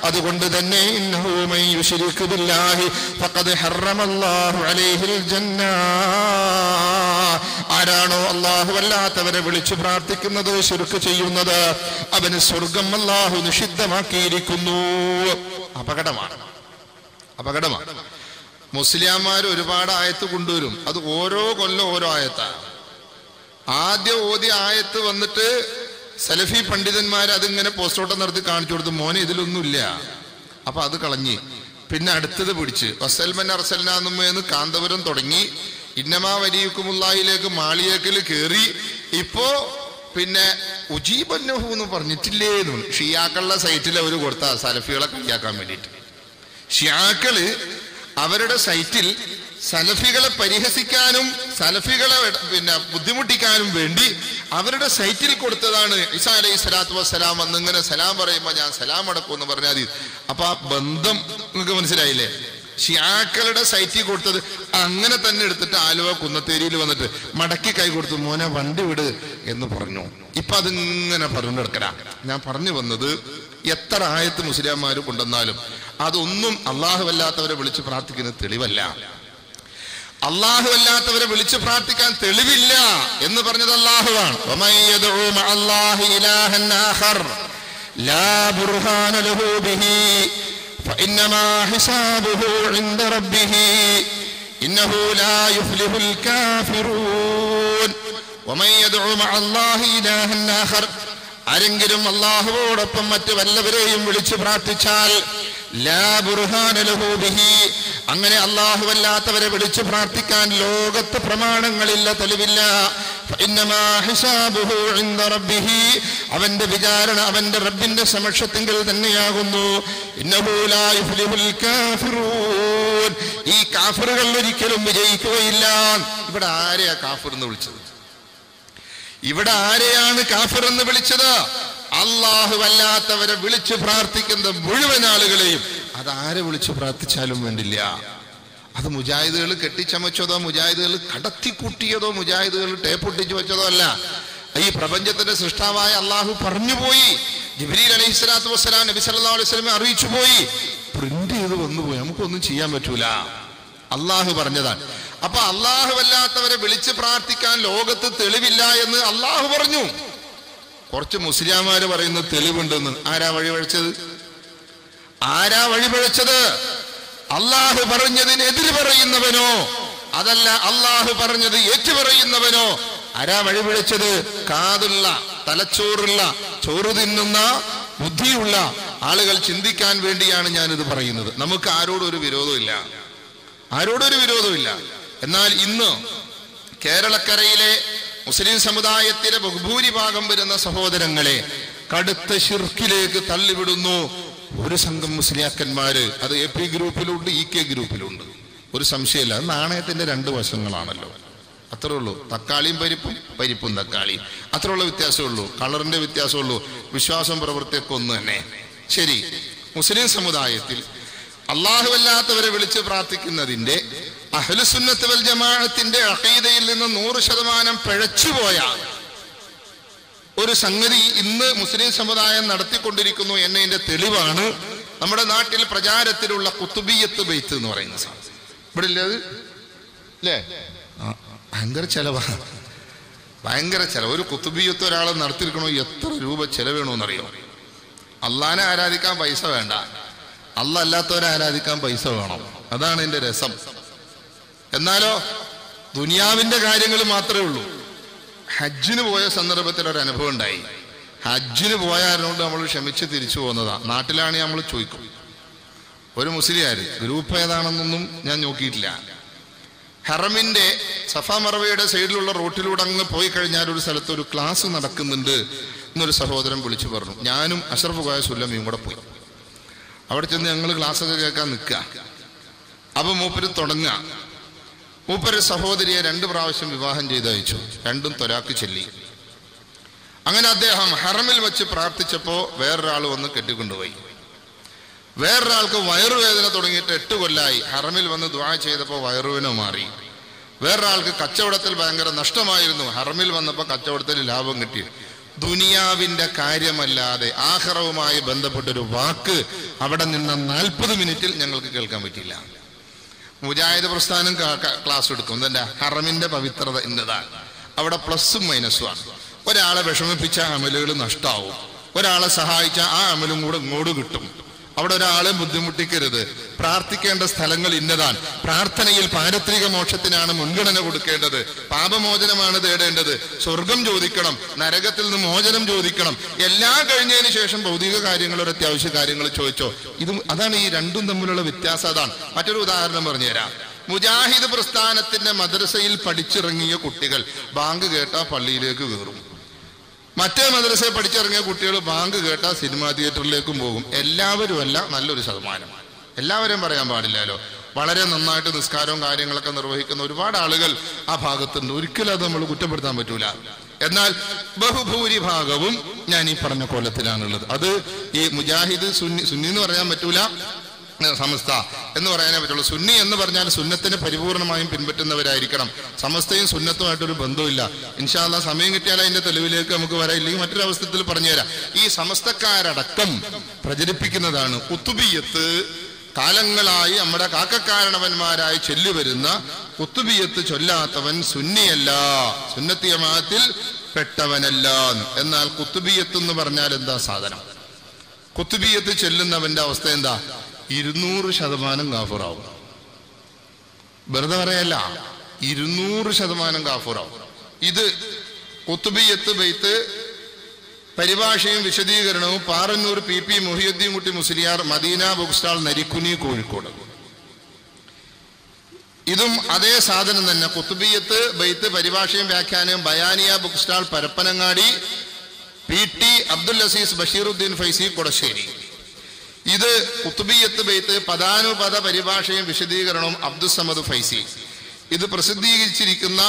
അതുകൊണ്ട് തന്നെ ഇന്നഹു മൻ യുശ്രിക് ബില്ലാഹി ഫഖദ് ഹറമല്ലാഹു അലൈഹിൽ ജന്ന, ആരാണോ അല്ലാഹു അല്ലാത്തവരെ വിളിച്ചു പ്രാർത്ഥിക്കുന്നത്, ശിർക്ക് ചെയ്യുന്നത്, അവന് സ്വർഗം അല്ലാഹു നിഷിദ്ധമാക്കിയിരിക്കുന്നു. അപകടമാണ്, അപകടമാണ്. മുസ്ലിംമാർ ഒരുപാട് ആയത്ത് കൊണ്ടുവരും, അത് ഓരോ കൊല്ലം ഓരോ ആയത്താണ്. ആദ്യം ഓതിയ ആയത്ത് വന്നിട്ട് സലഫി പണ്ഡിതന്മാർ അതിങ്ങനെ പോസ്റ്റോട്ടം നടത്തി കാണിച്ചു കൊടുത്തു, മോനെ ഇതിലൊന്നുമില്ല. അപ്പൊ അത് കളഞ്ഞ് പിന്നെ അടുത്തത് പിടിച്ച് വസൽമൻ അർസൽനാന്നുമ്മേന്ന് കാന്തപുരം തുടങ്ങി ഇന്നമാ വലിയക്കുമുള്ളയിലേക്ക് മാളിയേക്കൽ കയറി. ഇപ്പോ പിന്നെ ഉജീബന്നഹു എന്ന് പറഞ്ഞിട്ടില്ലേ എന്ന് ഷിയാക്കളുടെ സൈറ്റിൽ അവർ കൊടുത്ത സലഫികളെ കളിയാക്കാൻ വേണ്ടിയിട്ട്. ഷിയാക്കള് അവരുടെ സൈറ്റിൽ സലഫികളെ പരിഹസിക്കാനും സലഫികളെ പിന്നെ ബുദ്ധിമുട്ടിക്കാനും വേണ്ടി അവരുടെ സൈറ്റിൽ കൊടുത്തതാണ് ഈസാ അലൈഹി സ്വലാത്തു വസ്സലാം വന്നിങ്ങനെ സലാം പറയുമ്പോ ഞാൻ സലാം അടക്കും എന്ന് പറഞ്ഞാൽ മതി. അപ്പൊ ആ ബന്ധം നിങ്ങൾക്ക് മനസ്സിലായില്ലേ? ഷിയാക്കളുടെ സൈറ്റിൽ കൊടുത്തത് അങ്ങനെ തന്നെ എടുത്തിട്ട് ആലുവ കുന്നത്തേരിയിൽ വന്നിട്ട് മടക്കി കൈ കൊടുത്തു, മോനെ വണ്ടി വിട് എന്ന് പറഞ്ഞു. ഇപ്പൊ അതിങ്ങനെ പറഞ്ഞു കിടക്കല. ഞാൻ പറഞ്ഞു വന്നത്, എത്ര ആയത്ത് മുസ്ലിംമാർ കൊണ്ടുവന്നാലും അതൊന്നും അല്ലാഹുവല്ലാത്തവരെ വിളിച്ച് പ്രാർത്ഥിക്കുന്ന തെളിവല്ല. അല്ലാഹുവല്ലാത്തവരെ വിളിച്ച് പ്രാർത്ഥിക്കാൻ തെളിവില്ല എന്ന് പറഞ്ഞത് അല്ലാഹുവാണ്. فإنما حسابه عند ربه إنه لا يفلح الكافرون ومن يدعو مع الله إلها آخر ആരെങ്കിലും അല്ലാഹുവോടൊപ്പം മറ്റു വല്ലവരെയും വിളിച്ചു പ്രാർത്ഥിച്ചാൽ ലാ ബുർഹാന ലഹു ബിഹി, അങ്ങനെ അല്ലാഹുവല്ലാത്തവരെ വിളിച്ചു പ്രാർത്ഥിക്കാൻ ലോകത്ത് പ്രമാണങ്ങളില്ല, തെളിവില്ല. ഫഇന്നമാ ഹിസാബുഹു ഇൻദ റബ്ബിഹി, അവന്റെ വിചാരണ അവന്റെ റബ്ബിന്റെ സമക്ഷത്തിൽ തന്നെയാകുന്നു. ഇന്നഹു ലാ യുഫ്ലിഹുൽ കാഫിറൂൻ, ഈ കാഫിറുകൾ ഒരിക്കലും വിജയിക്കുകയില്ല. ഇവിടെ ആരെയാ കാഫിർ എന്ന് വിളിച്ചത്? ഇവിടെ ആരെയാണ് കാഫിർ എന്ന് വിളിച്ചത്? അല്ലാഹു അല്ലാത്തവരെ വിളിച്ചു പ്രാർത്ഥിക്കുന്ന മുഴുവൻ ആളുകളെയും. അതാരെ വിളിച്ചു പ്രാർത്ഥിച്ചാലും വേണ്ടില്ല. അത് മുജാഹിദുകൾ കെട്ടിച്ചമച്ചതോ മുജാഹിദുകൾ കടത്തിക്കൂട്ടിയതോ മുജാഹിദുകൾ ടേപ്പൊട്ടിച്ചു വെച്ചതോ അല്ല. ഈ പ്രപഞ്ചത്തിന്റെ സൃഷ്ടാവായ അള്ളാഹു പറഞ്ഞുപോയി. ജിബ്രീൽ അലൈഹിസ്സലാത്തു വസ്സലാം നബി സല്ലല്ലാഹു അലൈഹി വസല്ലം അറിയിച്ചു പോയി. പ്രിന്റ് ചെയ്ത് വന്നുപോയി, നമുക്കൊന്നും ചെയ്യാൻ പറ്റൂല. അള്ളാഹു പറഞ്ഞതാണ്. അപ്പൊ അള്ളാഹു അല്ലാത്തവരെ വിളിച്ച് പ്രാർത്ഥിക്കാൻ ലോകത്ത് തെളിവില്ല എന്ന് അള്ളാഹു പറഞ്ഞു. കുറച്ച് മുസ്ലിംമാര് പറയുന്ന തെളിവുണ്ടെന്ന്. ആരാ വഴിപഴച്ചത്? ആരാ വഴിപഴച്ചത്? അള്ളാഹു പറഞ്ഞതിനെതിര് പറയുന്നവനോ അതല്ല അള്ളാഹു പറഞ്ഞത് ഏറ്റുപറയുന്നവനോ? ആരാ വഴിപിഴച്ചത്? കാതുള്ള, തലച്ചോറുള്ള, ചോറ് തിന്നുന്ന, ബുദ്ധിയുള്ള ആളുകൾ ചിന്തിക്കാൻ വേണ്ടിയാണ് ഞാനിത് പറയുന്നത്. നമുക്ക് ആരോടൊരു വിരോധമില്ല, ആരോടൊരു വിരോധമില്ല. എന്നാൽ ഇന്ന് കേരളക്കരയിലെ മുസ്ലിം സമുദായത്തിലെ ബഹുഭൂരിഭാഗം വരുന്ന സഹോദരങ്ങളെ കടുത്ത ശിർക്കിലേക്ക് തള്ളിവിടുന്നു ഒരു സംഘം മുസ്ലിയാക്കന്മാര്. അത് AP ഗ്രൂപ്പിലുണ്ട്, EK ഗ്രൂപ്പിലുണ്ട്. ഒരു സംശയമില്ല. അത് നാണയത്തിന്റെ രണ്ട് വശങ്ങളാണല്ലോ. അത്രേ ഉള്ളൂ. തക്കാളിയും പരിപ്പും, പരിപ്പും തക്കാളിയും, അത്രേ ഉള്ള വ്യത്യാസമുള്ളൂ. കളറിന്റെ വ്യത്യാസമുള്ളൂ. വിശ്വാസം പ്രവൃത്തിയൊക്കെ ഒന്ന് തന്നെ. ശരി, മുസ്ലിം സമുദായത്തിൽ അല്ലാഹുവല്ലാത്തവരെ വിളിച്ച് പ്രാർത്ഥിക്കുന്നതിന്റെ അഹ്ലുസുന്നത്ത് വൽ ജമാഅത്തിന്റെ അഖീദയിൽ നിന്ന് 100% പിഴച്ചുപോയ ഒരു സംഗതി ഇന്ന് മുസ്ലിം സമുദായം നടത്തിക്കൊണ്ടിരിക്കുന്നു എന്നതിന്റെ തെളിവാണ് നമ്മുടെ നാട്ടിൽ പ്രചാരത്തിലുള്ള കുത്തുബിയ്യത്ത് ബൈത്ത് എന്ന് പറയുന്ന സാധനം. ഇവിടെ ഇല്ലേ അത്? അല്ലേ? ഭയങ്കര ചെലവാ, ഭയങ്കര ചെലവ്. ഒരു കുത്തുബിയ്യത്ത് ഒരാളെ നടത്തിയിരിക്കണോ എത്ര രൂപ ചെലവേണമെന്നറിയോ? അള്ളാനെ ആരാധിക്കാൻ പൈസ വേണ്ട, അള്ളാഹ് അല്ലാത്തവരെ ആരാധിക്കാൻ പൈസ വേണം. അതാണ് എന്റെ രസം. എന്നാലോ ദുനിയാവിന്റെ കാര്യങ്ങൾ മാത്രമേ ഉള്ളൂ. ഹജ്ജിന് പോയ സന്ദർഭത്തിൽ ഒരു അനുഭവം ഉണ്ടായി. ഹജ്ജിന് പോയാരുകൊണ്ട് നമ്മൾ ക്ഷമിച്ച് തിരിച്ചു പോകുന്നതാ. നാട്ടിലാണെങ്കിൽ നമ്മൾ ചോദിക്കും. ഒരു മുസ്ലിയാര്, ഗ്രൂപ്പ് ഏതാണെന്നൊന്നും ഞാൻ നോക്കിയിട്ടില്ല. ഹറമിന്റെ സഫ മറവയുടെ സൈഡിലുള്ള റോട്ടിലൂടെ അങ്ങ് പോയി കഴിഞ്ഞാൽ ഒരു സ്ഥലത്ത് ഒരു ക്ലാസ് നടക്കുന്നുണ്ട് എന്നൊരു സഹോദരൻ വിളിച്ചു പറഞ്ഞു. ഞാനും അഷ്റഫ് കോയ സുല്ലമിയും കൂടെ പോയി. അവിടെ ചെന്ന് ഞങ്ങൾ ക്ലാസ്സൊക്കെ കേൾക്കാൻ നിൽക്കുക. അപ്പൊ മൂപ്പര് തുടങ്ങുക. മൂപ്പര് സഹോദരിയെ 2 പ്രാവശ്യം വിവാഹം ചെയ്തയച്ചു. 2ഉം തൊലാക്ക് ചൊല്ലി. അങ്ങനെ അദ്ദേഹം ഹറമിൽ വെച്ച് പ്രാർത്ഥിച്ചപ്പോ വേറൊരാൾ വന്ന് കെട്ടിക്കൊണ്ടുപോയി. വേറൊരാൾക്ക് വയറുവേദന തുടങ്ങിയിട്ട് 8 കൊല്ലായി. ഹറമിൽ വന്ന് ദുആ ചെയ്തപ്പോൾ വയറുവേദന മാറി. വേറൊരാൾക്ക് കച്ചവടത്തിൽ ഭയങ്കര നഷ്ടമായിരുന്നു. ഹറമിൽ വന്നപ്പോൾ കച്ചവടത്തിൽ ലാഭം കിട്ടി. ദുനിയാവിന്റെ കാര്യമല്ലാതെ ആഖിറവുമായി ബന്ധപ്പെട്ടൊരു വാക്ക് അവിടെ നിന്ന് 40 മിനിറ്റിൽ ഞങ്ങൾക്ക് കേൾക്കാൻ പറ്റില്ല. മുജാഹിദ് പ്രസ്ഥാനം ക്ലാസ് എടുക്കും. എന്താ ഹറമിന്റെ പവിത്രത ഇന്നതാണ്. അവിടെ പ്ലസും മൈനസും ആണ്. ഒരാളെ വിഷമിപ്പിച്ച അമലുകൾ നഷ്ടാവും, ഒരാളെ സഹായിച്ച ആ അമലും കൂടെ ഇങ്ങോട്ട് കിട്ടും. അവിടെ ഒരാളെ ബുദ്ധിമുട്ടിക്കരുത്. പ്രാർത്ഥിക്കേണ്ട സ്ഥലങ്ങൾ ഇന്നതാണ്. പ്രാർത്ഥനയിൽ പാരത്രിക മോക്ഷത്തിനാണ് മുൻഗണന കൊടുക്കേണ്ടത്. പാപമോചനമാണ് തേടേണ്ടത്. സ്വർഗം ചോദിക്കണം, നരകത്തിൽ നിന്ന് മോചനം ചോദിക്കണം. എല്ലാം കഴിഞ്ഞതിന് ശേഷം ഭൗതിക കാര്യങ്ങൾ, ഒരു അത്യാവശ്യ കാര്യങ്ങൾ ചോദിച്ചോ. അതാണ് ഈ രണ്ടും തമ്മിലുള്ള വ്യത്യാസം. അതാണ്. മറ്റൊരു ഉദാഹരണം പറഞ്ഞുതരാം. മുജാഹിദ് പ്രസ്ഥാനത്തിന്റെ മദ്രസയിൽ പഠിച്ചിറങ്ങിയ കുട്ടികൾ ബാങ്ക് കേട്ടാ പള്ളിയിലേക്ക് കയറും. മറ്റേ മദ്രസയിൽ പഠിച്ചിറങ്ങിയ കുട്ടികൾ ബാങ്ക് കേട്ടാൽ സിനിമാ തിയേറ്ററിലേക്കും പോകും. എല്ലാവരും അല്ല, നല്ലൊരു ശതമാനം. എല്ലാവരും പറയാൻ പാടില്ലല്ലോ. വളരെ നന്നായിട്ട് നിസ്കാരവും കാര്യങ്ങളൊക്കെ നിർവഹിക്കുന്ന ഒരുപാട് ആളുകൾ ആ ഭാഗത്തുണ്ട്. ഒരിക്കലും അത് നമ്മൾ കുറ്റപ്പെടുത്താൻ പറ്റൂല. എന്നാൽ ബഹുഭൂരിഭാഗവും ഞാൻ ഈ പറഞ്ഞ കൊല്ലത്തിലാണുള്ളത്. അത് ഈ മുജാഹിദ് സുന്നി എന്ന് പറയാൻ പറ്റൂല, സമസ്ത എന്ന് പറയാനേ പറ്റുള്ളൂ. സുന്നി എന്ന് പറഞ്ഞാൽ സുന്നത്തിനെ പരിപൂർണമായും പിൻപറ്റുന്നവരായിരിക്കണം. സമസ്തയും സുന്നത്തുമായിട്ടൊരു ബന്ധമില്ല. ഇൻഷാ അല്ലാഹ് സമയം കിട്ടിയാൽ അതിന്റെ തെളിവിലേക്ക് നമുക്ക് വരാം. ഇല്ലെങ്കിൽ മറ്റൊരു അവസ്ഥയിൽ പറഞ്ഞുതരാം. ഈ സമസ്തക്കാരടക്കം പ്രചരിപ്പിക്കുന്നതാണ് കുത്തുബിയ്യത്ത്. കാലങ്ങളായി നമ്മുടെ കാക്കക്കാരണവന്മാരായി ചൊല്ലിവരുന്ന കുത്തുബിയ്യത്ത് ചൊല്ലാത്തവൻ സുന്നിയല്ല, സുന്നത്തി ജമാഅത്തിൽ പെട്ടവനല്ല. എന്നാൽ കുത്തുബിയ്യത്ത് എന്ന് പറഞ്ഞാൽ എന്താ സാധനം? കുത്തുബിയ്യത്ത് ചെല്ലുന്നവന്റെ അവസ്ഥ എന്താ? 200% ഗാഫൂറാവും. വെറുതെ പറയല്ല, 200% ഗാഫൂറാവും. ഇത് ഖുത്ബിയ്യത്ത് ബൈത്ത് പരിഭാഷയും വിശദീകരണവും Parannur PP Muhiyuddin Kutty Musliyar, Madina book stall, Narikkuni, Kozhikode. ഇതും അതേ സാധനം തന്നെ. ഖുത്ബിയ്യത്ത് ബൈത്ത് പരിഭാഷയും വ്യാഖ്യാനവും Bayaniya book stall, Parappanangadi, PT Abdul Aziz Basheeruddin Faizy, Kodassery. ഇത് ഖുത്ബിയ്യത്ത് ബൈത്ത് പദാനുപദ പരിഭാഷയും വിശദീകരണവും അബ്ദുസമദ് ഫൈസി. ഇത് പ്രസിദ്ധീകരിച്ചിരിക്കുന്ന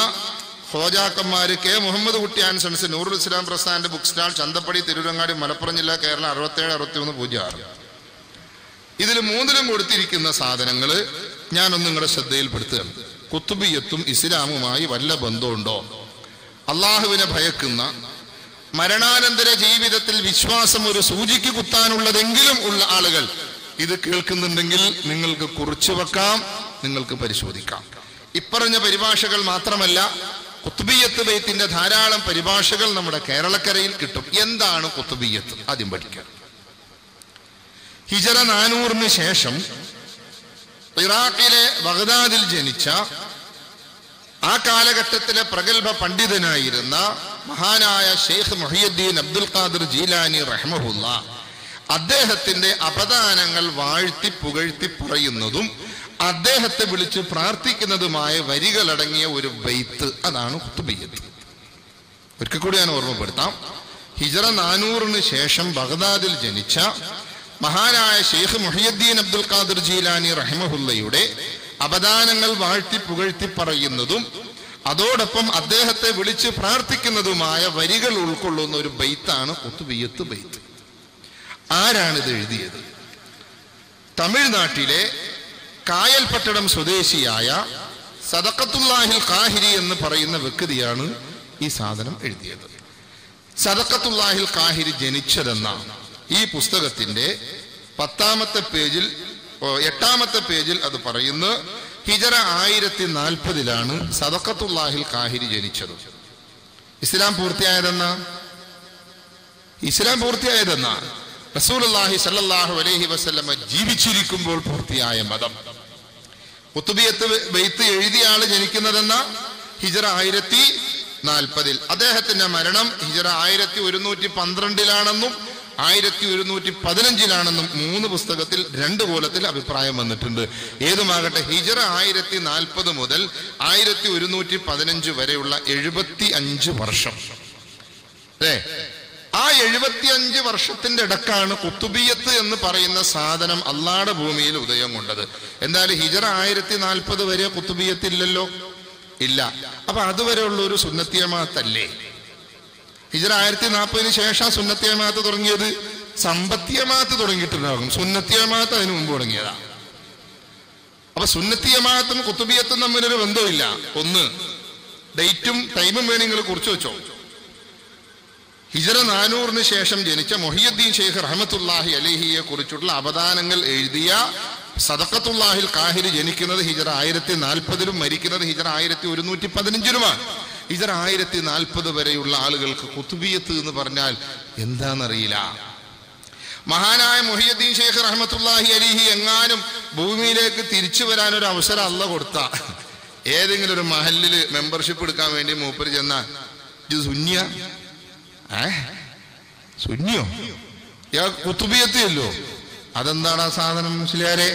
ഹോജാക്കന്മാര് K മുഹമ്മദ് കുട്ടി and sons, Noorul Islam പ്രസ്ഥാന്റെ book stall, Chanthappadi, Thiruvarangadi, Malappuram ജില്ല, കേരളം 676106. ഇതിൽ മൂന്നിലും കൊടുത്തിരിക്കുന്ന സാധനങ്ങൾ ഞാനൊന്നും നിങ്ങളുടെ ശ്രദ്ധയിൽപ്പെടുത്തുകയാണ്. ഖുത്ബിയ്യത്തും ഇസ്ലാമുമായി വല്ല ബന്ധമുണ്ടോ? അള്ളാഹുവിനെ ഭയക്കുന്ന, മരണാനന്തര ജീവിതത്തിൽ വിശ്വാസം ഒരു സൂചിക്ക് കുത്താനുള്ളതെങ്കിലും ഉള്ള ആളുകൾ ഇത് കേൾക്കുന്നുണ്ടെങ്കിൽ നിങ്ങൾക്ക് കുറിച്ചു വെക്കാം, നിങ്ങൾക്ക് പരിശോധിക്കാം. ഇപ്പറഞ്ഞ പരിഭാഷകൾ മാത്രമല്ല, ഖുത്ബിയ്യത്ത് ബൈത്തിന്റെ ധാരാളം പരിഭാഷകൾ നമ്മുടെ കേരളക്കരയിൽ കിട്ടും. എന്താണ് ഖുത്ബിയ്യത്ത്? ആദ്യം പഠിക്കാം. ഹിജറ 400 ശേഷം ഇറാഖിലെ ബഗ്ദാദിൽ ജനിച്ച, ആ കാലഘട്ടത്തിലെ പ്രഗത്ഭ പണ്ഡിതനായിരുന്ന മഹാനായ ഷെയ്ഖ് മുഹിയുദ്ദീൻ അബ്ദുൽ ഖാദിർ ജീലാനി റഹ്മഹുല്ലാ, അദ്ദേഹത്തിന്റെ അപദാനങ്ങൾ വാഴ്ത്തി പുകഴ്ത്തി പറയുന്നതും അദ്ദേഹത്തെ വിളിച്ച് പ്രാർത്ഥിക്കുന്നതുമായ വരികളടങ്ങിയ ഒരു ബൈത്ത്, അതാണ് ഖുത്ബിയ്യത്ത്. ഒരിക്കൽ കൂടി ഞാൻ ഓർമ്മപ്പെടുത്താം. ഹിജറ 400 ശേഷം ബഗ്ദാദിൽ ജനിച്ച മഹാനായ ഷെയ്ഖ് മുഹിയുദ്ദീൻ അബ്ദുൽ ഖാദിർ ജീലാനി റഹിമഹുല്ലയുടെ അപദാനങ്ങൾ വാഴ്ത്തി പുകഴ്ത്തി പറയുന്നതും അതോടൊപ്പം അദ്ദേഹത്തെ വിളിച്ച് പ്രാർത്ഥിക്കുന്നതുമായ വരികൾ ഉൾക്കൊള്ളുന്ന ഒരു ബൈത്താണ് ഖുത്ബിയ്യത്ത് ബൈത്ത്. ആരാണിത് എഴുതിയത്? തമിഴ്നാട്ടിലെ കായൽപട്ടണം സ്വദേശിയായ സദഖത്തുല്ലാഹിൽ ഖാഹിരി എന്ന് പറയുന്ന വ്യക്തിയാണ് ഈ സാധനം എഴുതിയത്. സദഖത്തുല്ലാഹിൽ ഖാഹിരി ജനിച്ചതെന്ന ഈ പുസ്തകത്തിന്റെ 8ാമത്തെ പേജിൽ അത് പറയുന്നു. ഹിജറ 1040 സദഖത്തുല്ലാഹിൽ ഖാഹിരി ജനിച്ചത്. ഇസ്ലാം പൂർത്തിയായതെന്ന റസൂലുള്ളാഹി സ്വല്ലല്ലാഹു അലൈഹി വസല്ലമ ജീവിച്ചിരിക്കുമ്പോൾ പൂർത്തിയായ മതം. ഖുത്ബിയ്യത്ത് ബൈത്ത് എഴുതിയ ആള് ജനിക്കുന്നതെന്ന ഹിജറ 1040. അദ്ദേഹത്തിന്റെ മരണം ഹിജറ 1112 1115 3 പുസ്തകത്തിൽ 2 കോലത്തിൽ അഭിപ്രായം വന്നിട്ടുണ്ട്. ഏതുമാകട്ടെ, ഹിജറ 1040 മുതൽ 1115 വരെയുള്ള 75 വർഷം. ആ 75 വർഷത്തിന്റെ ഇടക്കാണ് ഖുത്ബിയ്യത്ത് എന്ന് പറയുന്ന സാധനം അള്ളാഹുവിന്റെ ഭൂമിയിൽ ഉദയം കൊണ്ടത്. എന്തായാലും ഹിജറ 1040 വരെ ഖുത്ബിയ്യത്ത് ഇല്ലല്ലോ, ഇല്ല. അപ്പൊ അതുവരെയുള്ള ഒരു സുന്നത്തി ജമാഅത്തല്ലേ? ഹിജറ 1040 ശേഷം സുന്നത്തി ജമാഅത്ത് തുടങ്ങിയത്. സമ്പത്തി ജമാഅത്ത് തുടങ്ങിയിട്ടുണ്ടാകും, സുന്നത്തി ജമാഅത്ത് അതിനു മുമ്പ് തുടങ്ങിയതാ. അപ്പൊ സുന്നത്തി ജമാഅത്തും ഖുത്ബിയ്യത്തും തമ്മിലൊരു ബന്ധമില്ല. ഒന്ന്, ഡേറ്റും ടൈമും വേണം നിങ്ങൾ കുറിച്ച് വെച്ചോ. ഹിജറ 400 ശേഷം ജനിച്ച മുഹിയുദ്ദീൻ ഷെയ്ഖ് റഹ്മത്തുള്ളാഹി അലൈഹിയെ കുറിച്ചുള്ള അപദാനങ്ങൾ എഴുതിയ സദഖത്തുല്ലാഹിൽ ഖാഹിരി ജനിക്കുന്നത് ഹിജറ 1040 മരിക്കുന്നത് ഹിജറ 1115 ഹിജറ 1040 വരെയുള്ള ആളുകൾക്ക് ഖുത്ബിയ്യത്ത് എന്ന് പറഞ്ഞാൽ എന്താണെന്നറിയില്ല. മഹാനായ മുഹിയുദ്ദീൻ ഷെയ്ഖ് റഹ്മത്തുള്ളാഹി അലൈഹി എങ്ങാനും ഭൂമിയിലേക്ക് തിരിച്ചു വരാൻ ഒരു അവസരം അല്ലാഹ് കൊടുത്ത, ഏതെങ്കിലും ഒരു മഹല്ലില് മെമ്പർഷിപ്പ് എടുക്കാൻ വേണ്ടി മൂപ്പര് ചെന്നാൽ, ഇത് സുന്നിയ സുന്നിയോ ഖുത്ബിയ്യത്ത് അല്ലോ, അതെന്താണ് ആ സാധനം മുസ്ലിയാരെ?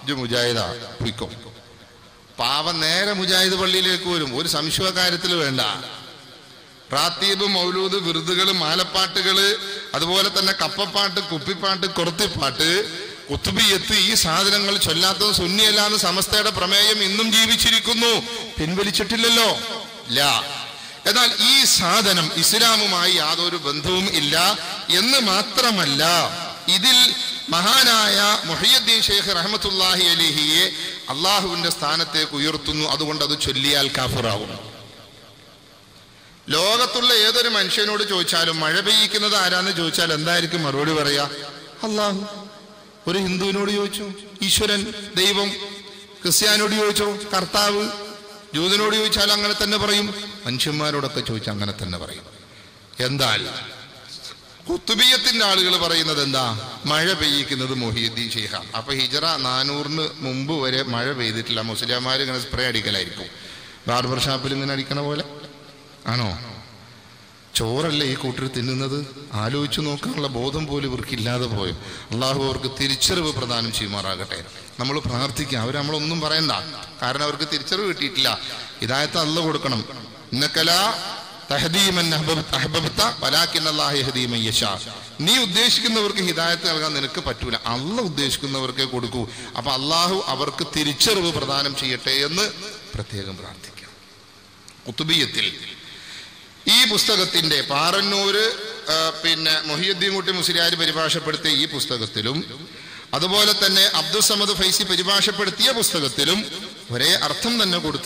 ഇത് മുജാഹിദാ, പോയിക്കോ. പാവം നേരെ മുജാഹിദ് പള്ളിയിലേക്ക് വരും, ഒരു സംശയ കാര്യത്തിൽ വേണ്ട. റാത്തീബ്, മൗലൂദ്, വിറുതുകള്, മാലപ്പാട്ടുകള്, അതുപോലെ തന്നെ കപ്പപ്പാട്ട്, കുപ്പിപ്പാട്ട്, കൊറുത്തിപ്പാട്ട്, ഖുത്ബിയ്യത്ത്, ഈ സാധനങ്ങൾ ചൊല്ലാത്തത് സുന്നിയല്ലാന്ന് സമസ്തയുടെ പ്രമേയം ഇന്നും ജീവിച്ചിരിക്കുന്നു, പിൻവലിച്ചിട്ടില്ലല്ലോ. ഇല്ല. എന്നാൽ ഈ സാധനം ഇസ്ലാമുമായി യാതൊരു ബന്ധവും ഇല്ല എന്ന് മാത്രമല്ല, ഇതിൽ മഹാനായ മുഹിയുദ്ദീൻ ഷെയ്ഖ് റഹ്മത്തുള്ളാഹി അലൈഹിയെ അള്ളാഹുവിന്റെ സ്ഥാനത്തേക്ക് ഉയർത്തുന്നു. അതുകൊണ്ട് അത് ചൊല്ലിയാൽ കാഫിറാവും. ലോകത്തുള്ള ഏതൊരു മനുഷ്യനോട് ചോദിച്ചാലും മഴ പെയ്യിക്കുന്നത് ആരാന്ന് ചോദിച്ചാൽ എന്തായിരിക്കും മറുപടി പറയാ? അള്ളാഹു. ഒരു ഹിന്ദുവിനോട് ചോദിച്ചു, ഈശ്വരൻ, ദൈവം. ക്രിസ്ത്യാനോട് ചോദിച്ചോ, കർത്താവ്. ജൂതനോട് ചോദിച്ചാൽ അങ്ങനെ തന്നെ പറയും. മനുഷ്യന്മാരോടൊക്കെ ചോദിച്ചാൽ അങ്ങനെ തന്നെ പറയും. എന്നാൽ ഖുത്ബിയത്തിന്റെ ആളുകൾ പറയുന്നത് എന്താ? മഴ പെയ്യിക്കുന്നത് മുഹിയുദ്ദീൻ ഷെയ്ഖ. അപ്പൊ ഹിജറ 400 മുമ്പ് വരെ മഴ പെയ്തിട്ടില്ല. മുസ്ലിംമാർ ഇങ്ങനെ സ്പ്രേ അടിക്കലായിരിക്കും, ബാർബർ ഷാപ്പിൽ ഇങ്ങനെ അടിക്കണ പോലെ. ആണോ? ചോറല്ലേ ഈ കൂട്ടർ തിന്നുന്നത്? ആലോചിച്ചു നോക്കാനുള്ള ബോധം പോലും ഇവർക്കില്ലാതെ പോയും. അള്ളാഹു അവർക്ക് തിരിച്ചറിവ് പ്രദാനം ചെയ്യുമാറാകട്ടെ. നമ്മൾ പ്രാർത്ഥിക്കുക. അവർ നമ്മളൊന്നും പറയണ്ട, കാരണം അവർക്ക് തിരിച്ചറിവ് കിട്ടിയിട്ടില്ല. ഹിദായത്ത് അല്ലാഹു കൊടുക്കണം. ഇന്നകലാ തഹ്ദീ മൻ അഹ്ബബ്ത വലാകിൻ അല്ലാഹു യഹ്ദീ മൻ യശാ. നീ ഉദ്ദേശിക്കുന്നവർക്ക് ഹിദായത്ത് നൽകാൻ നിനക്ക് പറ്റൂല, അല്ലാഹു ഉദ്ദേശിക്കുന്നവർക്കേ കൊടുക്കൂ. അപ്പൊ അള്ളാഹു അവർക്ക് തിരിച്ചറിവ് പ്രദാനം ചെയ്യട്ടെ എന്ന് പ്രത്യേകം പ്രാർത്ഥിക്കാം. ഖുത്ബിയത്തിൽ ഈ പുസ്തകത്തിന്റെ പാറന്നൂര് മുഹിയുദ്ദീൻ കുട്ടി മുസ്ലിയാർ പരിഭാഷപ്പെടുത്തിയ ഈ പുസ്തകത്തിലും അതുപോലെ തന്നെ അബ്ദുൽ സമദ് ഫൈസി പരിഭാഷപ്പെടുത്തിയ പുസ്തകത്തിലും ഒരേ അർത്ഥം തന്നെ കൊടുത്ത്